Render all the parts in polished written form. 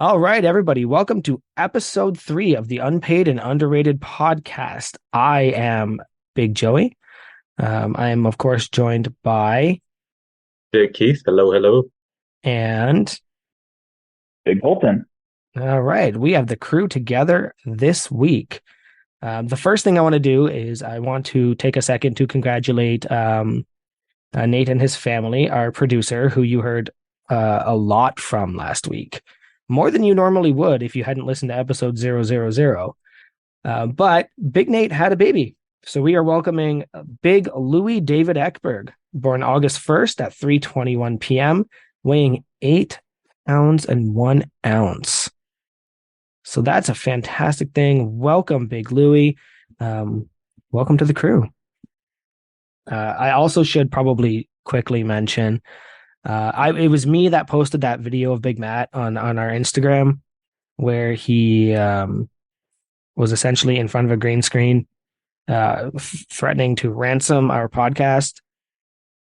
All right, everybody, welcome to episode 3 of the Unpaid and Underrated podcast. I am Big Joey. I am, of course, joined by Big Keith, hello, hello. and Big Kolten. all right, we have the crew together this week. The first thing I want to do is I want to take a second to congratulate Nate and his family, our producer, who you heard a lot from last week, more than you normally would if you hadn't listened to episode 000. But Big Nate had a baby. So we are welcoming Big Louis David Ekberg, born August 1st at 3:21 p.m., weighing 8 pounds and 1 ounce. So that's a fantastic thing. Welcome, Big Louis. Welcome to the crew. I also should probably quickly mention, it was me that posted that video of Big Matt on our Instagram where he was essentially in front of a green screen threatening to ransom our podcast.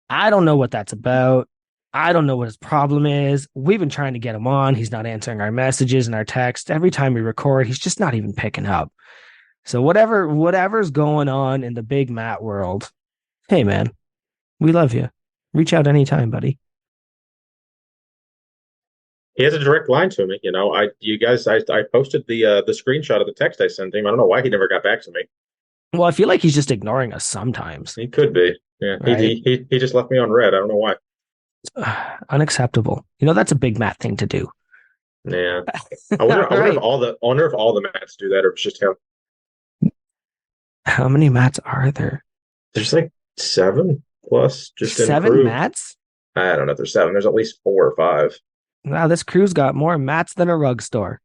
I don't know what that's about. I don't know what his problem is. We've been trying to get him on. He's not answering our messages and our texts. Every time we record, he's just not even picking up. So whatever's going on in the Big Matt world, hey man, we love you. Reach out anytime, buddy. He has a direct line to me. I posted the screenshot of the text I sent him. I don't know why he never got back to me. Well, I feel like he's just ignoring us sometimes, He could be. Yeah, right? he just left me on red. I don't know why. Unacceptable. You know, that's a Big Matt thing to do. Yeah, All I wonder if right. all the Mats do that, or if it's just him. How many Matts are there? There's like seven plus just in Seven crew. Matts? I don't know if there's seven. There's at least four or five. Wow, this crew's got more Matts than a rug store.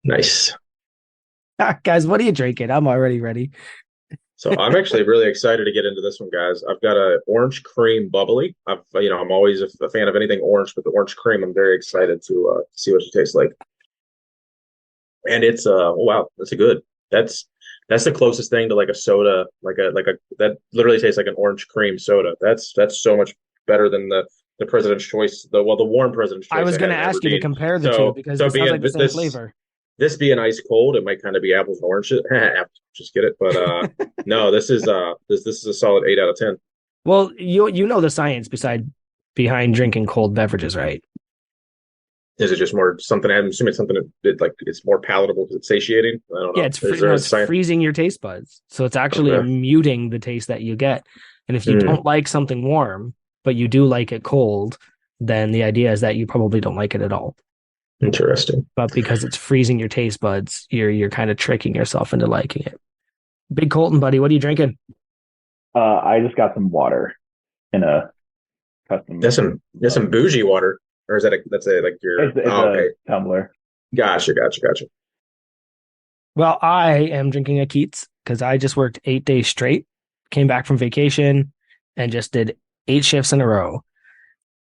Nice. Guys, what are you drinking? I'm already ready. So I'm actually really excited to get into this one, guys. I've got a orange cream bubbly. I'm always a fan of anything orange, but the orange cream, I'm very excited to see what it tastes like. And it's wow, that's a good. That's the closest thing to like a soda, like a that literally tastes like an orange cream soda. That's so much better than the President's Choice, the warm President's I Choice was I going had to in ask you to Aberdeen. compare the two So because so it sounds being like the same flavor. this being ice cold, it might kind of be apples and oranges. Just get it, but no, this is a solid 8 out of 10. Well, you know the science behind drinking cold beverages, right? Is it just more something? I'm assuming it's something that like it's more palatable because it's satiating. I don't Yeah, know. Is there a it's science? freezing your taste buds. So it's actually Okay. muting the taste that you get. And if you Hmm. don't like something warm, but you do like it cold, then the idea is that you probably don't like it at all. Interesting. But because it's freezing your taste buds, you're kind of tricking yourself into liking it. Big Colton, buddy, what are you drinking? I just got some water in a custom. That's some bougie water, or is that's a like your? It's Oh, a okay, tumbler. gotcha. Well, I am drinking a Keats because I just worked 8 days straight, came back from vacation, and just did 8 shifts in a row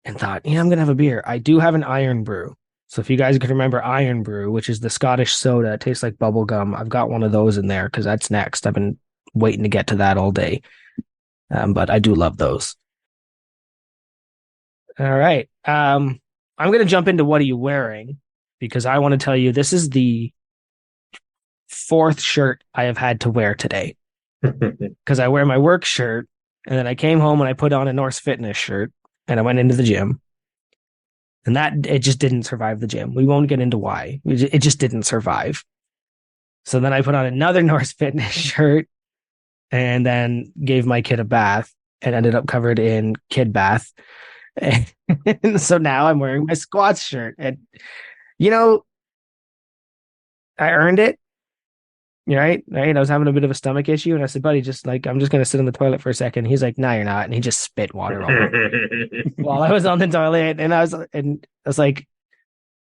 and thought, I'm going to have a beer. I do have an Iron Brew. So if you guys could remember Iron Brew, which is the Scottish soda, it tastes like bubble gum. I've got one of those in there because that's next. I've been waiting to get to that all day. But I do love those. All right. I'm going to jump into what are you wearing because I want to tell you this is the fourth shirt I have had to wear today because I wear my work shirt and then I came home and I put on a Norse Fitness shirt and I went into the gym and that it just didn't survive the gym. We won't get into why. It just didn't survive. So then I put on another Norse Fitness shirt and then gave my kid a bath and ended up covered in kid bath. And so now I'm wearing my squats shirt and you know, I earned it. Right. I was having a bit of a stomach issue, and I said, "Buddy, just like I'm just gonna sit in the toilet for a second." He's like, "No, you're not," and he just spit water all over while I was on the toilet, and I was like,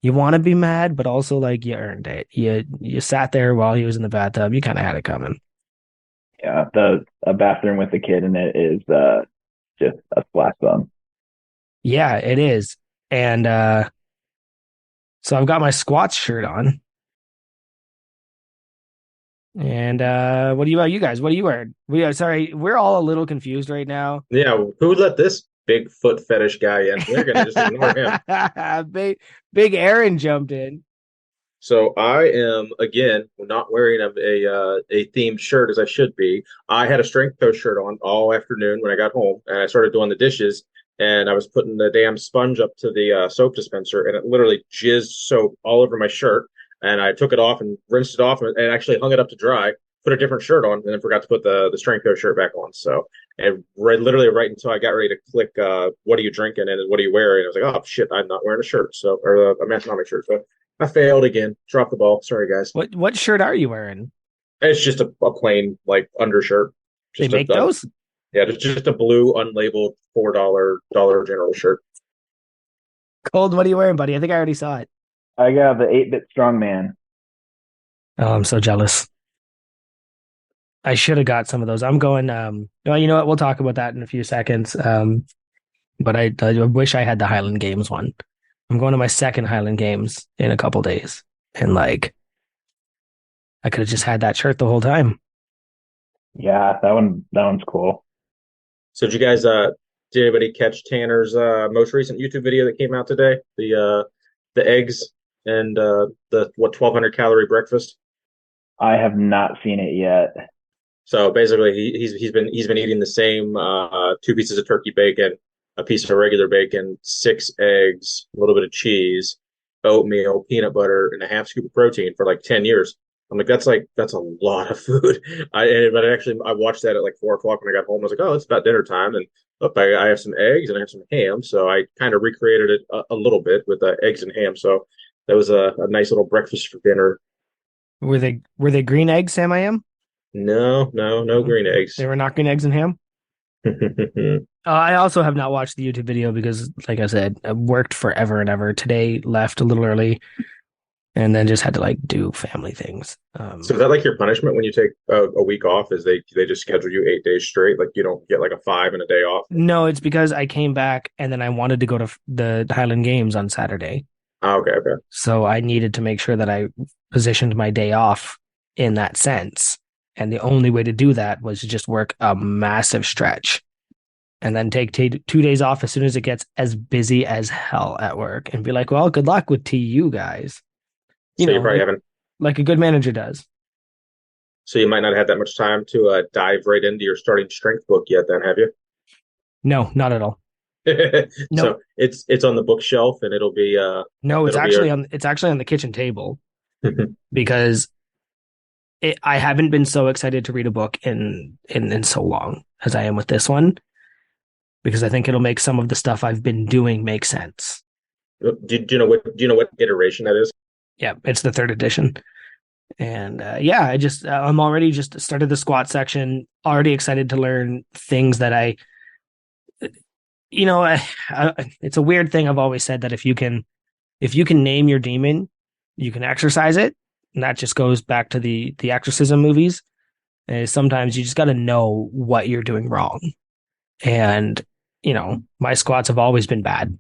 "You want to be mad, but also like you earned it. You sat there while he was in the bathtub. You kind of had it coming." Yeah, the a bathroom with a kid in it is just a splash zone. Yeah, it is, and so I've got my squats shirt on. And what about you guys? What are you wearing? Sorry, we're all a little confused right now. Yeah, who let this big foot fetish guy in. They're going to just ignore him. Big Aaron jumped in. So I am again not wearing a themed shirt as I should be. I had a strength coach shirt on all afternoon when I got home, and I started doing the dishes. And I was putting the damn sponge up to the soap dispenser, and it literally jizzed soap all over my shirt. And I took it off and rinsed it off, and actually hung it up to dry. Put a different shirt on, and then forgot to put the strength coach shirt back on. So, and literally right until I got ready to click, "What are you drinking?" and "What are you wearing?" I was like, "Oh shit, I'm not wearing a shirt." So, or a metronomic shirt. So I failed again. Dropped the ball. Sorry, guys. What shirt are you wearing? It's just a plain like undershirt. They Just make those? yeah, just a blue unlabeled $4 General shirt. Cold, what are you wearing, buddy? I think I already saw it. I got the 8-bit strongman. Oh, I'm so jealous. I should have got some of those. I'm going, well, you know what? We'll talk about that in a few seconds. But I wish I had the Highland Games one. I'm going to my second Highland Games in a couple days. And like, I could have just had that shirt the whole time. Yeah, that one's cool. So did anybody catch Tanner's most recent YouTube video that came out today? The eggs and the 1,200 calorie breakfast. I have not seen it yet. So basically, he's been eating the same two pieces of turkey bacon, a piece of regular bacon, six eggs, a little bit of cheese, oatmeal, peanut butter, and a half scoop of protein for like 10 years. I'm like, that's a lot of food. But actually, I watched that at like 4 o'clock when I got home. I was like, oh, it's about dinner time, and I have some eggs and I have some ham. So I kind of recreated it a little bit with eggs and ham. So that was a nice little breakfast for dinner. Were they green eggs, Sam I am? No, no, no green eggs. They were not green eggs and ham? I also have not watched the YouTube video because, like I said, I worked forever and ever. Today left a little early and then just had to like do family things. So is that like your punishment when you take a week off? Is they just schedule you 8 days straight? Like you don't get like a 5 and a day off? No, it's because I came back and then I wanted to go to the Highland Games on Saturday. Oh, okay, okay. So I needed to make sure that I positioned my day off in that sense. And the only way to do that was to just work a massive stretch and then take 2 days off as soon as it gets as busy as hell at work and be like, well, good luck with TU guys. So you probably haven't. Like a good manager does. So you might not have that much time to dive right into your starting strength book yet, then, have you? No, not at all. No. So it's on the bookshelf and it'll be no, it's actually on the kitchen table because I haven't been so excited to read a book in so long as I am with this one because I think it'll make some of the stuff I've been doing make sense. Do you know what iteration that is? Yeah, it's the third edition. And I'm already just started the squat section, already excited to learn things that it's a weird thing. I've always said that if you can name your demon, you can exercise it. And that just goes back to the exorcism movies. Sometimes you just got to know what you're doing wrong. And, my squats have always been bad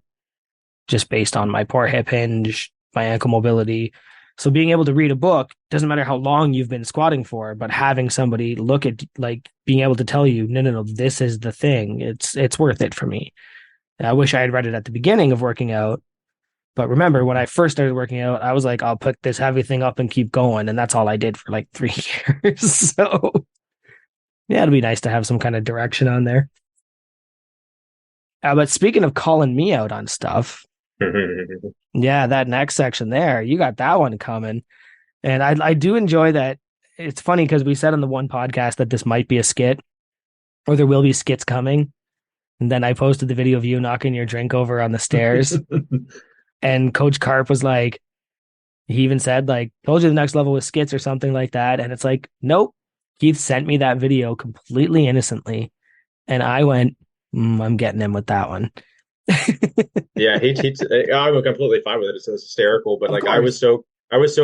just based on my poor hip hinge, my ankle mobility. So being able to read a book, doesn't matter how long you've been squatting for, but having somebody look at, like, being able to tell you, no, this is the thing. It's worth it for me. I wish I had read it at the beginning of working out. But remember, when I first started working out, I was like, I'll put this heavy thing up and keep going. And that's all I did for like 3 years. So yeah, it'll be nice to have some kind of direction on there. But speaking of calling me out on stuff, yeah, that next section there, you got that one coming. And I do enjoy that. It's funny because we said on the one podcast that this might be a skit or there will be skits coming. And then I posted the video of you knocking your drink over on the stairs. And Coach Karp was like, he even said, like, told you the next level was skits or something like that. And it's like, nope. Keith sent me that video completely innocently. And I went, I'm getting him with that one. Yeah, I'm completely fine with it. It's hysterical, but like I was so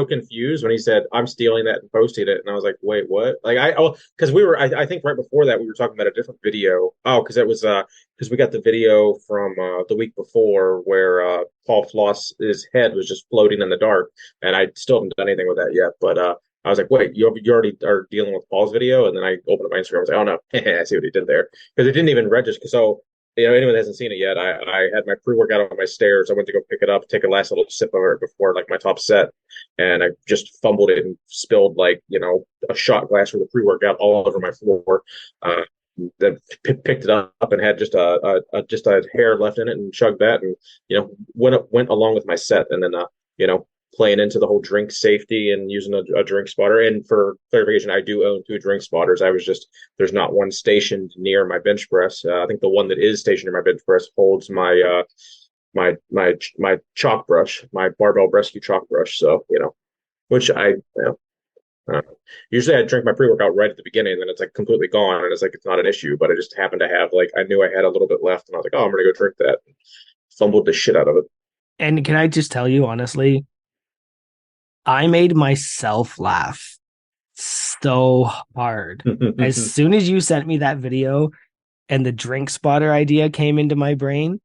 confused when he said I'm stealing that and posting it, and I was like, wait, what? Like because I think right before that we were talking about a different video. Oh, because it was because we got the video from the week before where Paul Floss's head was just floating in the dark, and I still haven't done anything with that yet. But I was like, wait, you already are dealing with Paul's video, and then I opened up my Instagram. I was like, oh no, I see what he did there because it didn't even register. So anyone that hasn't seen it yet, I had my pre-workout on my stairs. I went to go pick it up, take a last little sip of it before like my top set, and I just fumbled it and spilled like a shot glass with the pre-workout all over my floor. Uh, then picked it up and had just a hair left in it and chugged that, and went along with my set, and then you know playing into the whole drink safety and using a drink spotter. And for clarification, I do own two drink spotters. I was just there's not one stationed near my bench press. I think the one that is stationed near my bench press holds my chalk brush, my barbell rescue chalk brush. So which uh, usually I drink my pre-workout right at the beginning, and then it's like completely gone, and it's like it's not an issue. But I just happened to have like I knew I had a little bit left, and I was like, oh, I'm gonna go drink that. Fumbled the shit out of it. And can I just tell you honestly, I made myself laugh so hard. As soon as you sent me that video and the drink spotter idea came into my brain,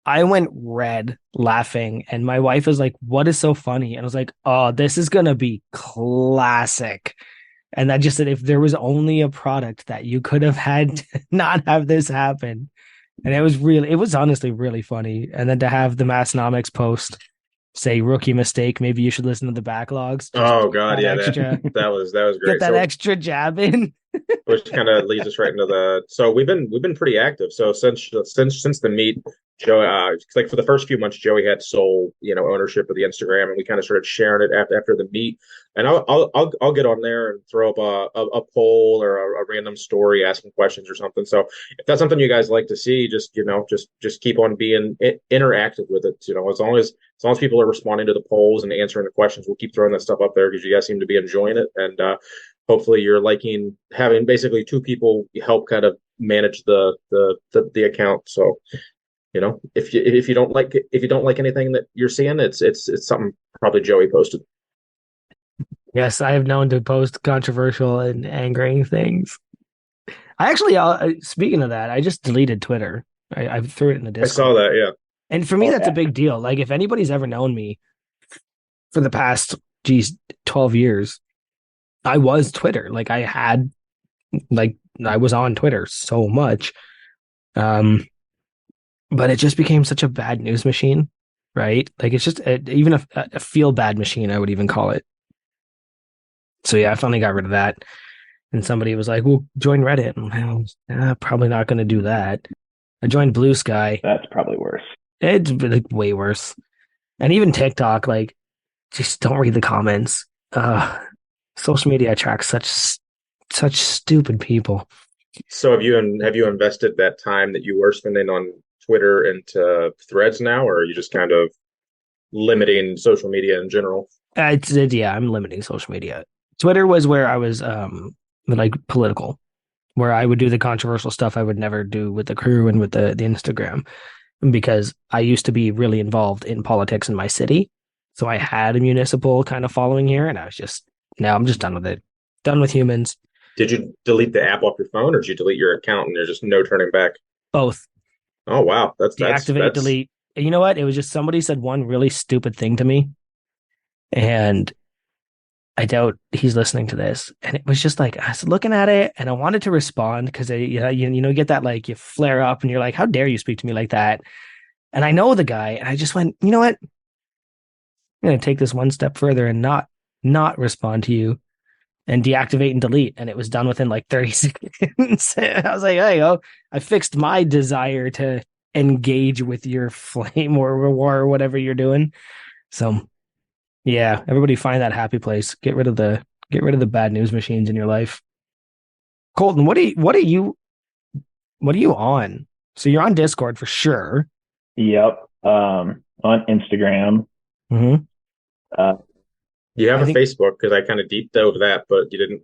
I went red laughing. And my wife was like, "What is so funny?" And I was like, "Oh, this is going to be classic." And that just said, if there was only a product that you could have had to not have this happen. And it was honestly really funny. And then to have the Massnomics post say rookie mistake, maybe you should listen to the backlogs. Just Oh God, yeah, extra, that was get great. that So extra jab in. which kind of leads us right into the. So we've been pretty active. So since the meet, Joe, like for the first few months, Joey had sole ownership of the Instagram, and we kind of started sharing it after the meet. And I'll get on there and throw up a poll or a random story asking questions or something. So if that's something you guys like to see, just keep on being interactive with it. As long as people are responding to the polls and answering the questions, we'll keep throwing that stuff up there because you guys seem to be enjoying it. And hopefully you're liking having basically two people help kind of manage the account. So if you don't like anything that you're seeing, it's something probably Joey posted. Yes, I have known to post controversial and angering things. I actually, speaking of that, I just deleted Twitter. I threw it in the I saw Discord. that. Yeah. And for me, Oh that's a yeah. big deal. Like, if anybody's ever known me for the past, geez, 12 years, I was Twitter. Like, I was on Twitter so much. Um, but it just became such a bad news machine, right? Like, it's just even a feel bad machine, I would even call it. So, yeah, I finally got rid of that. And somebody was like, well, join Reddit. And I was probably not going to do that. I joined Blue Sky. That's probably worse. It's like way worse. And even TikTok, like, just don't read the comments. Social media attracts such stupid people. So have you invested that time that you were spending on Twitter into Threads now, or are you just kind of limiting social media in general? Yeah, I'm limiting social media. Twitter was where I was like political, where I would do the controversial stuff I would never do with the crew and with the Instagram, because I used to be really involved in politics in my city. So I had a municipal kind of following here, and now I'm just done with it. Done with humans. Did you delete the app off your phone, or did you delete your account and there's just no turning back? Both. Oh wow, Deactivate, that's delete. And you know what? It was just somebody said one really stupid thing to me, and I doubt he's listening to this. And it was just like I was looking at it, and I wanted to respond because you get that, like, you flare up and you're like, "How dare you speak to me like that?" And I know the guy, and I just went, you know what? I'm gonna take this one step further and not respond to you and deactivate and delete. And it was done within like 30 seconds. I was like, hey, oh, I fixed my desire to engage with your flame or war or whatever you're doing. So yeah, everybody find that happy place. Get rid of the bad news machines in your life. Kolten, what are you on? So you're on Discord for sure. Yep. On Instagram. Mm-hmm. Uh, you have I a think Facebook because I kind of deep dove that, but you didn't,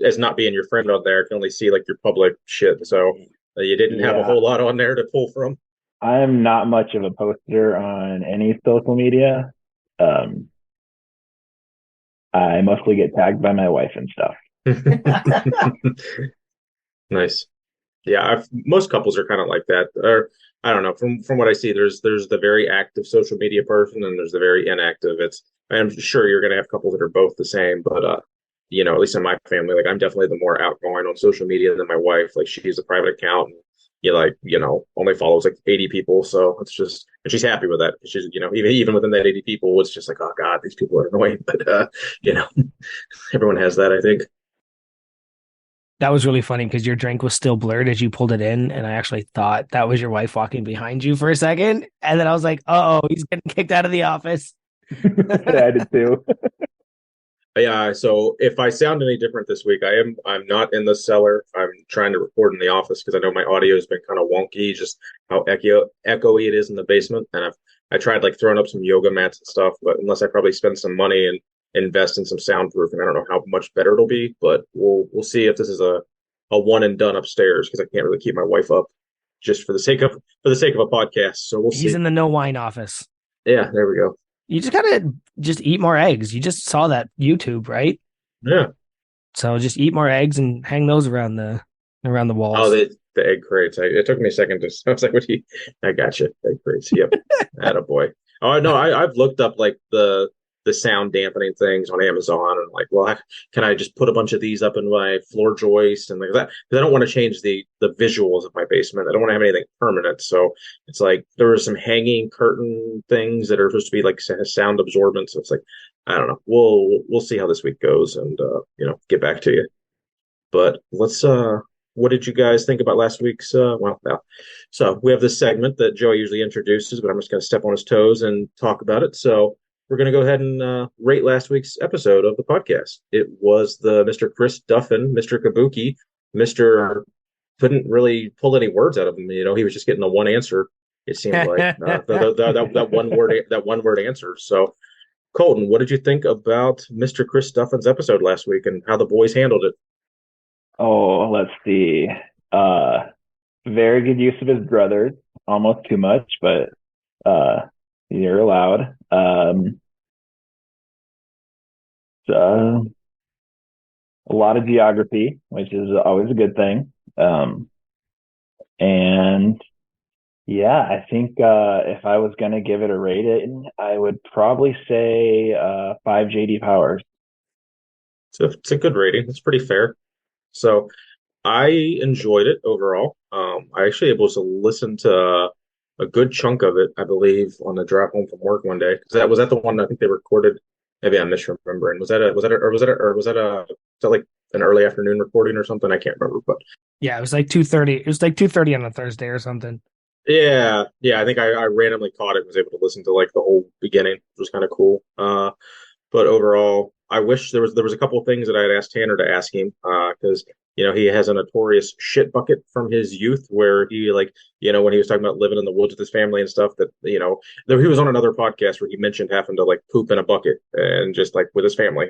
as not being your friend on there, I can only see like your public shit. So you didn't have a yeah, whole lot on there to pull from. I'm not much of a poster on any social media. Um, I mostly get tagged by my wife and stuff. Nice. Yeah, most couples are kind of like that. Or I don't know. From what I see, there's the very active social media person, and there's the very inactive. I'm sure you're gonna have couples that are both the same, but at least in my family, like I'm definitely the more outgoing on social media than my wife. Like she's a private account, and only follows like 80 people. So it's just, and she's happy with that. She's, even within that 80 people, it's just like, oh God, these people are annoying. But, you know, everyone has that, I think. That was really funny because your drink was still blurred as you pulled it in, and I actually thought that was your wife walking behind you for a second, and then I was like, "Oh, he's getting kicked out of the office." I did too. Yeah, so if I sound any different this week, I'm not in the cellar. I'm trying to record in the office because I know my audio has been kind of wonky, just how echoey it is in the basement. And I tried like throwing up some yoga mats and stuff, but unless I probably spend some money and invest in some soundproofing, I don't know how much better it'll be, but we'll see if this is a one and done upstairs because I can't really keep my wife up just for the sake of a podcast. So we'll He's see. in the no wine office. Yeah, there we go. You just gotta just eat more eggs. You just saw that YouTube, right? Yeah. So just eat more eggs and hang those around the Oh, walls. the egg crates. It took me a second to. I was like, "What? I got you. Egg crates. Yep. Attaboy. Oh no, I've looked up like the sound dampening things on Amazon and like, well, can I just put a bunch of these up in my floor joist and like that? Because I don't want to change the visuals of my basement. I don't want to have anything permanent. So it's like there were some hanging curtain things that are supposed to be like sound absorbent. So it's like, I don't know. We'll see how this week goes and get back to you. But let's what did you guys think about last week's well now? So we have this segment that Joey usually introduces, but I'm just gonna step on his toes and talk about it. So we're gonna go ahead and rate last week's episode of the podcast. It was the Mr. Chris Duffin, Mr. Kabuki, Mr. couldn't really pull any words out of him. He was just getting the one answer, it seemed like. That one word answer. So Colton, what did you think about Mr. Chris Duffin's episode last week and how the boys handled it? Oh, let's see. Uh, Very good use of his brothers. Almost too much, but uh, you're allowed. So a lot of geography, which is always a good thing. And yeah, I think if I was gonna give it a rating, I would probably say five JD Powers. It's a good rating. It's pretty fair. So I enjoyed it overall. I actually able to listen to a good chunk of it, I believe, on the drive home from work one day. Because that was that the one I think they recorded. Maybe I'm misremembering. Was that like an early afternoon recording or something? I can't remember. But Yeah, it was like 2:30. It was like 2:30 on a Thursday or something. yeah, I think I randomly caught it and was able to listen to like the whole beginning, which was kind of cool. But overall, I wish there was a couple of things that I had asked Tanner to ask him because he has a notorious shit bucket from his youth where he like when he was talking about living in the woods with his family and stuff that he was on another podcast where he mentioned having to like poop in a bucket and just like with his family.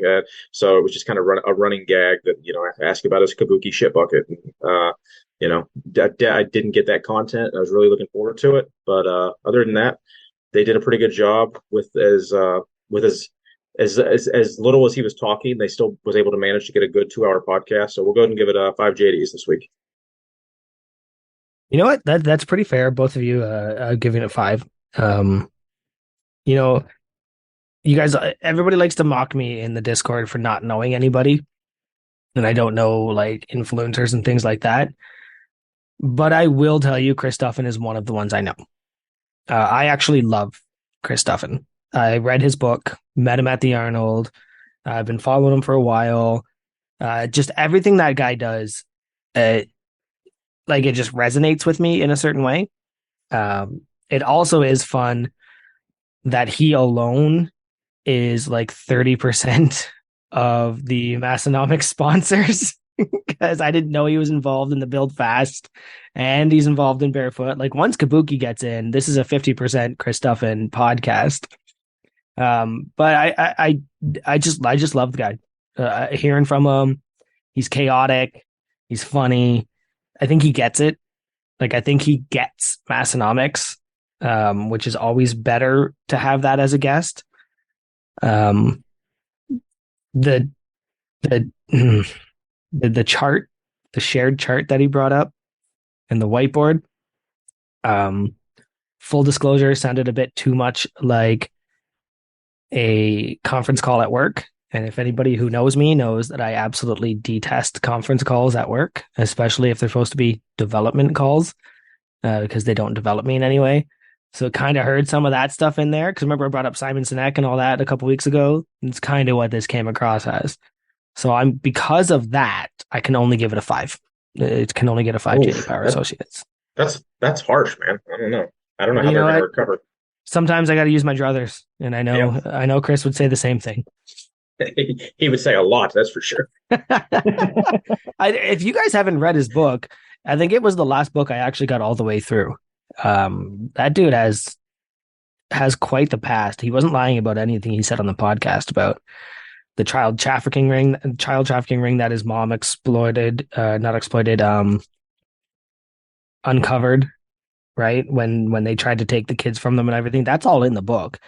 So it was just kind of a running gag that I asked about his kabuki shit bucket. And, I didn't get that content. I was really looking forward to it, but other than that, they did a pretty good job with as little as he was talking, they still was able to manage to get a good 2 hour podcast. So we'll go ahead and give it five JDs this week. You know what? That's pretty fair. Both of you giving it five. Um, you know, you guys, everybody likes to mock me in the Discord for not knowing anybody, and I don't know like influencers and things like that. But I will tell you, Chris Duffin is one of the ones I know. I actually love Chris Duffin. I read his book, met him at the Arnold. I've been following him for a while. Just everything that guy does, uh, like it just resonates with me in a certain way. It also is fun that he alone is like 30% of the Massonomics sponsors because I didn't know he was involved in the Build Fast and he's involved in Barefoot. Like once Kabuki gets in, this is a 50% Chris Duffin podcast. But I just love the guy. Hearing from him, he's chaotic, he's funny. I think he gets it. Like I think he gets Massonomics, which is always better to have that as a guest. Um, the the the chart, the shared chart that he brought up, and the whiteboard. Um, Full disclosure, sounded a bit too much like a conference call at work. And if anybody who knows me knows that I absolutely detest conference calls at work, especially if they're supposed to be development calls. because they don't develop me in any way. So it kind of heard some of that stuff in there. Because remember, I brought up Simon Sinek and all that a couple weeks ago. It's kind of what this came across as. So because of that, I can only give it a 5. It can only get a 5 JD Oof, Power Associates. that's harsh, man. I don't know. I don't know But how you they're know going to what? recover. Sometimes I got to use my druthers, and Yeah, I know Chris would say the same thing. he would say a lot, that's for sure. If you guys haven't read his book, I think it was the last book I actually got all the way through. That dude has quite the past. He wasn't lying about anything he said on the podcast about the child trafficking ring that his mom exploited, not exploited, uncovered, right? When they tried to take the kids from them and everything. That's all in the book.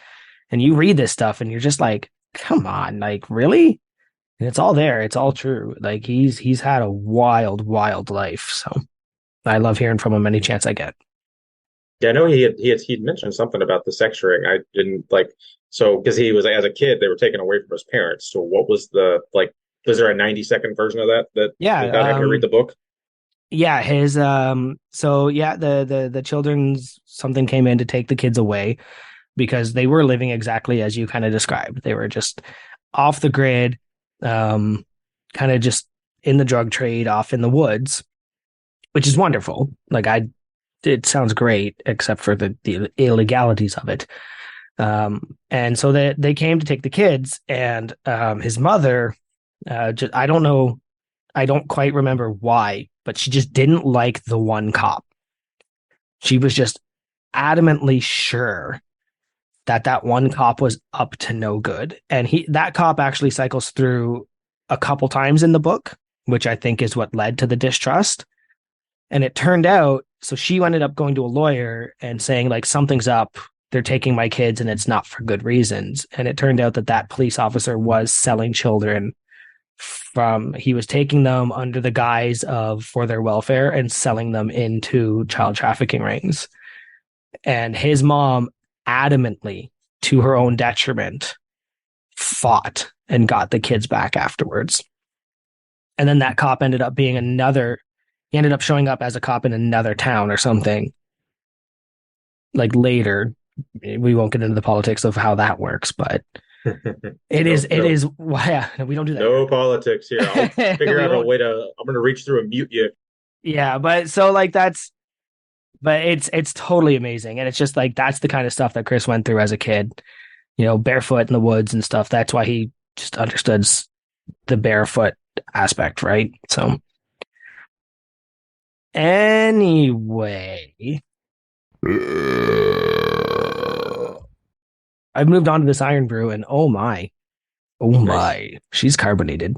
And you read this stuff and you're just like, come on, like really? And it's all there. It's all true. Like he's had a wild, wild life. So I love hearing from him any chance I get. Yeah, I know he'd mentioned something about the sex ring. I didn't like so because he was as a kid they were taken away from his parents. So what was the like? Was there a 90-second version of that Yeah, without having to read the book? yeah, his so yeah, the children's something came in to take the kids away because they were living exactly as you kind of described. They were just off the grid, kind of just in the drug trade off in the woods, which is wonderful. It sounds great, except for the illegalities of it. And so they came to take the kids, and his mother, I don't know, I don't quite remember why, but she just didn't like the one cop. She was just adamantly sure that one cop was up to no good, and that cop actually cycles through a couple times in the book, which I think is what led to the distrust. And it turned out, so she ended up going to a lawyer and saying, like, something's up. They're taking my kids and it's not for good reasons. And it turned out that police officer was selling children he was taking them under the guise of for their welfare and selling them into child trafficking rings. And his mom adamantly, to her own detriment, fought and got the kids back afterwards. And then that cop ended up being he ended up showing up as a cop in another town or something. Like later, we won't get into the politics of how that works, but it is. Well, yeah, we don't do that. No politics here. I'll figure out a way to. I'm going to reach through and mute you. Yeah, but so like but it's totally amazing, and it's just like that's the kind of stuff that Chris went through as a kid. Barefoot in the woods and stuff. That's why he just understood the barefoot aspect, right? So anyway, I've moved on to this Iron Brew, and oh my, Nice. she's carbonated.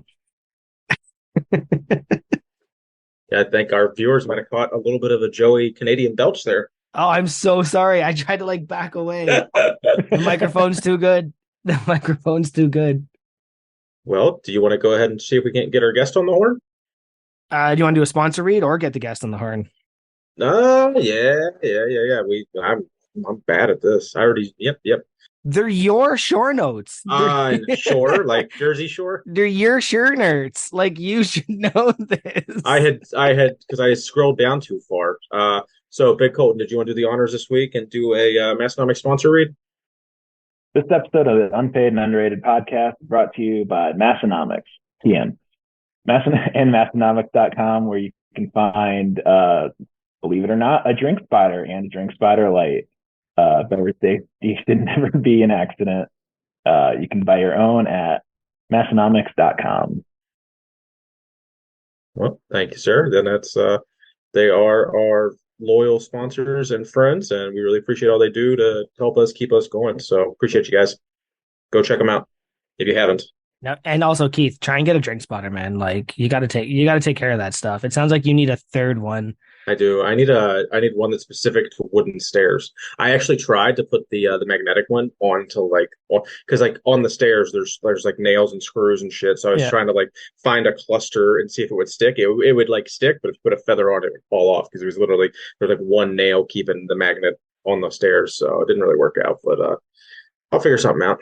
Yeah, I think our viewers might have caught a little bit of a Joey Canadian belch there. Oh, I'm so sorry. I tried to like back away. The microphone's too good. The microphone's too good. Well, do you want to go ahead and see if we can't get our guest on the horn? Do you want to do a sponsor read or get the guest on the horn? Yeah. I'm bad at this. I already. Yep. They're your shore notes. Shore, like Jersey Shore. They're your shore notes. Like you should know this. I had because I had scrolled down too far. So Big Kolten, did you want to do the honors this week and do a Massonomic sponsor read? This episode of the Unpaid and Underrated podcast is brought to you by Massonomics, TM, and Massonomics.com, where you can find, believe it or not, a drink spotter and a drink spotter light. Better safety should never be an accident. You can buy your own at Massonomics.com. Well, thank you, sir. Then they are our loyal sponsors and friends, and we really appreciate all they do to help us keep us going. So appreciate you guys. Go check them out if you haven't. Now, and also Keith, try and get a drink spotter, man. Like you got to take care of that stuff. It sounds like you need a third one. I do. I need one that's specific to wooden stairs. I actually tried to put the magnetic one onto because like on the stairs there's like nails and screws and shit. So I was trying to like find a cluster and see if it would stick. It would like stick, but if you put a feather on it, it would fall off because there's like one nail keeping the magnet on the stairs. So it didn't really work out. But I'll figure something out.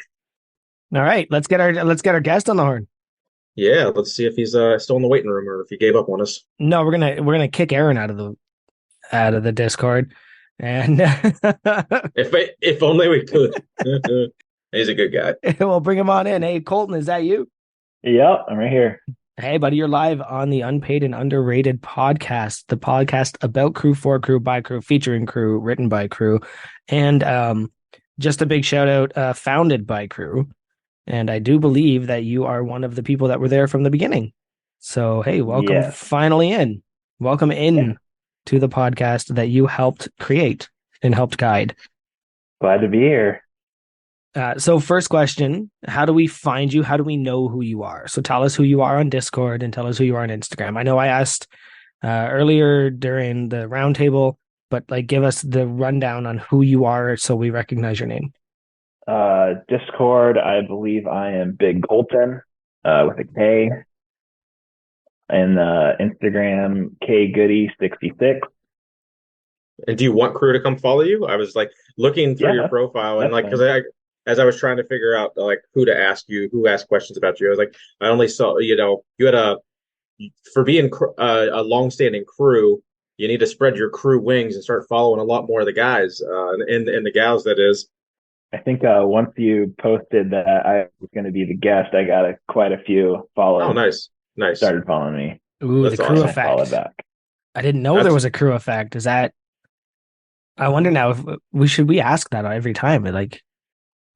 All right, let's get our guest on the horn. Yeah, let's see if he's still in the waiting room or if he gave up on us. No, we're gonna kick Aaron out of out of the Discord. And If only we could. He's a good guy. we'll bring him on in. Hey, Kolten, is that you? Yep, I'm right here. Hey, buddy, you're live on the Unpaid and Underrated podcast, the podcast about crew, for crew, by crew, featuring crew, written by crew, and just a big shout out, founded by crew. And I do believe that you are one of the people that were there from the beginning. So, hey, welcome Yes. finally in. Welcome in to the podcast that you helped create and helped guide. Glad to be here. So first question, how do we find you? How do we know who you are? So tell us who you are on Discord and tell us who you are on Instagram. I know I asked earlier during the roundtable, but like give us the rundown on who you are so we recognize your name. Discord, I believe I am Big Kolten with a K. And Instagram, KGoody66. And do you want crew to come follow you? I was like looking through your profile and like because as I was trying to figure out like who to ask you, who asked questions about you, I was like, I only saw you had for being a long-standing crew, you need to spread your crew wings and start following a lot more of the guys and the gals. That is, I think once you posted that I was going to be the guest, I got quite a few followers. Oh, nice. Started following me. Ooh, That's the crew awesome. effect. I followed back. I didn't know there was a crew effect. Is that? I wonder now if we ask that every time. Like,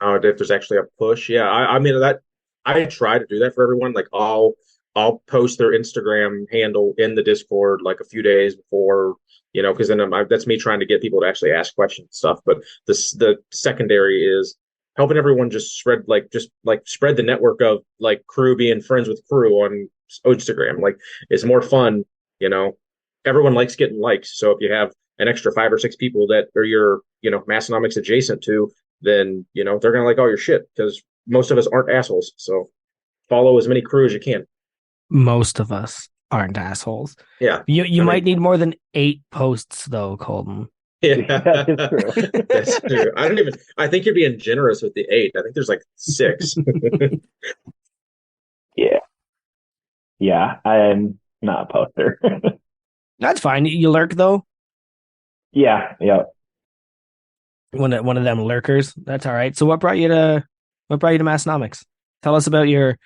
if there's actually a push. Yeah, I mean that I try to do that for everyone. Like I'll post their Instagram handle in the Discord like a few days before, because then that's me trying to get people to actually ask questions and stuff. But the secondary is helping everyone just spread the network of like crew being friends with crew on Instagram. Like it's more fun, Everyone likes getting likes. So if you have an extra 5 or 6 people that are your, Massonomics adjacent to, then they're gonna like all your shit because most of us aren't assholes. So follow as many crew as you can. Most of us aren't assholes. Yeah, you might need more than 8 posts though, Kolten. Yeah, that is true. That's true. I think you're being generous with the 8. I think there's like 6. Yeah, I am not a poster. That's fine. You lurk though. Yeah. One of them lurkers. That's all right. So what brought you to Massonomics? Tell us about your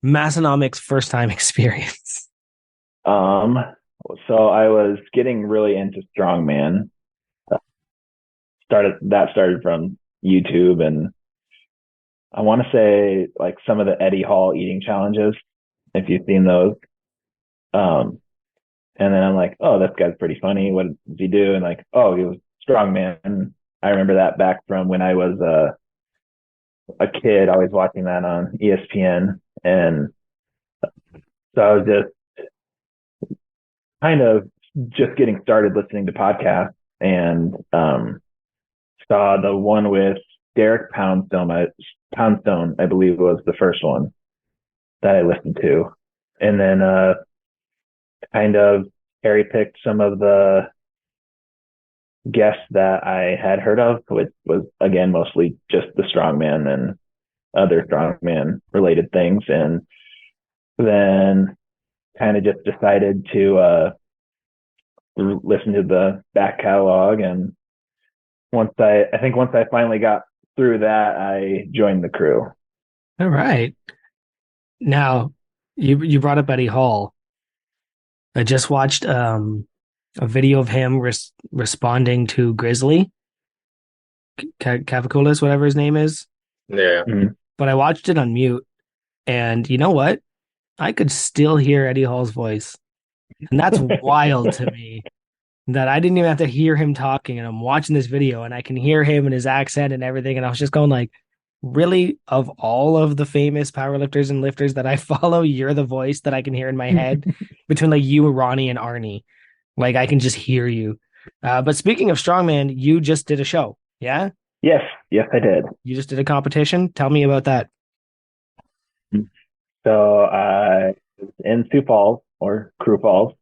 Massonomics first time experience. So I was getting really into strongman. Started from YouTube, and I want to say like some of the Eddie Hall eating challenges, if you've seen those. And then I'm like, oh, that guy's pretty funny. What does he do? And like, oh, he was strongman. I remember that back from when I was a kid, always watching that on ESPN. And so I was just kind of just getting started listening to podcasts, and saw the one with Derek Poundstone, I believe was the first one that I listened to. And then kind of cherry picked some of the guests that I had heard of, which was again mostly just the strongman and other strongman related things. And then kind of just decided to listen to the back catalog. And once I finally got through that, I joined the crew. All right. Now, you brought up Eddie Hall. I just watched a video of him responding to Grizzly Cavaculas, whatever his name is. Yeah. Mm-hmm. But I watched it on mute, and you know what? I could still hear Eddie Hall's voice, and that's wild to me. That I didn't even have to hear him talking, and I'm watching this video, and I can hear him and his accent and everything, and I was just going like, really, of all of the famous powerlifters and lifters that I follow, you're the voice that I can hear in my head between like you, Ronnie, and Arnie. Like I can just hear you. But speaking of strongman, you just did a show, yeah? Yes, I did. You just did a competition. Tell me about that. So I was in Sioux Falls or Crew Falls,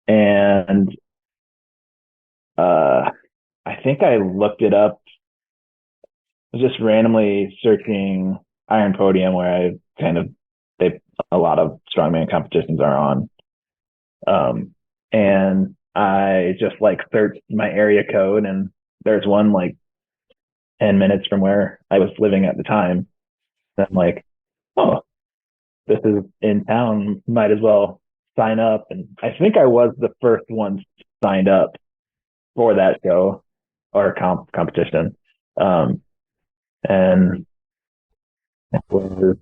and I think I looked it up. I was just randomly searching Iron Podium, where a lot of strongman competitions are on. and I just like searched my area code, and there's one like 10 minutes from where I was living at the time. And I'm like, oh, this is in town. Might as well sign up. And I think I was the first one signed up for that show or competition. Um, and it was,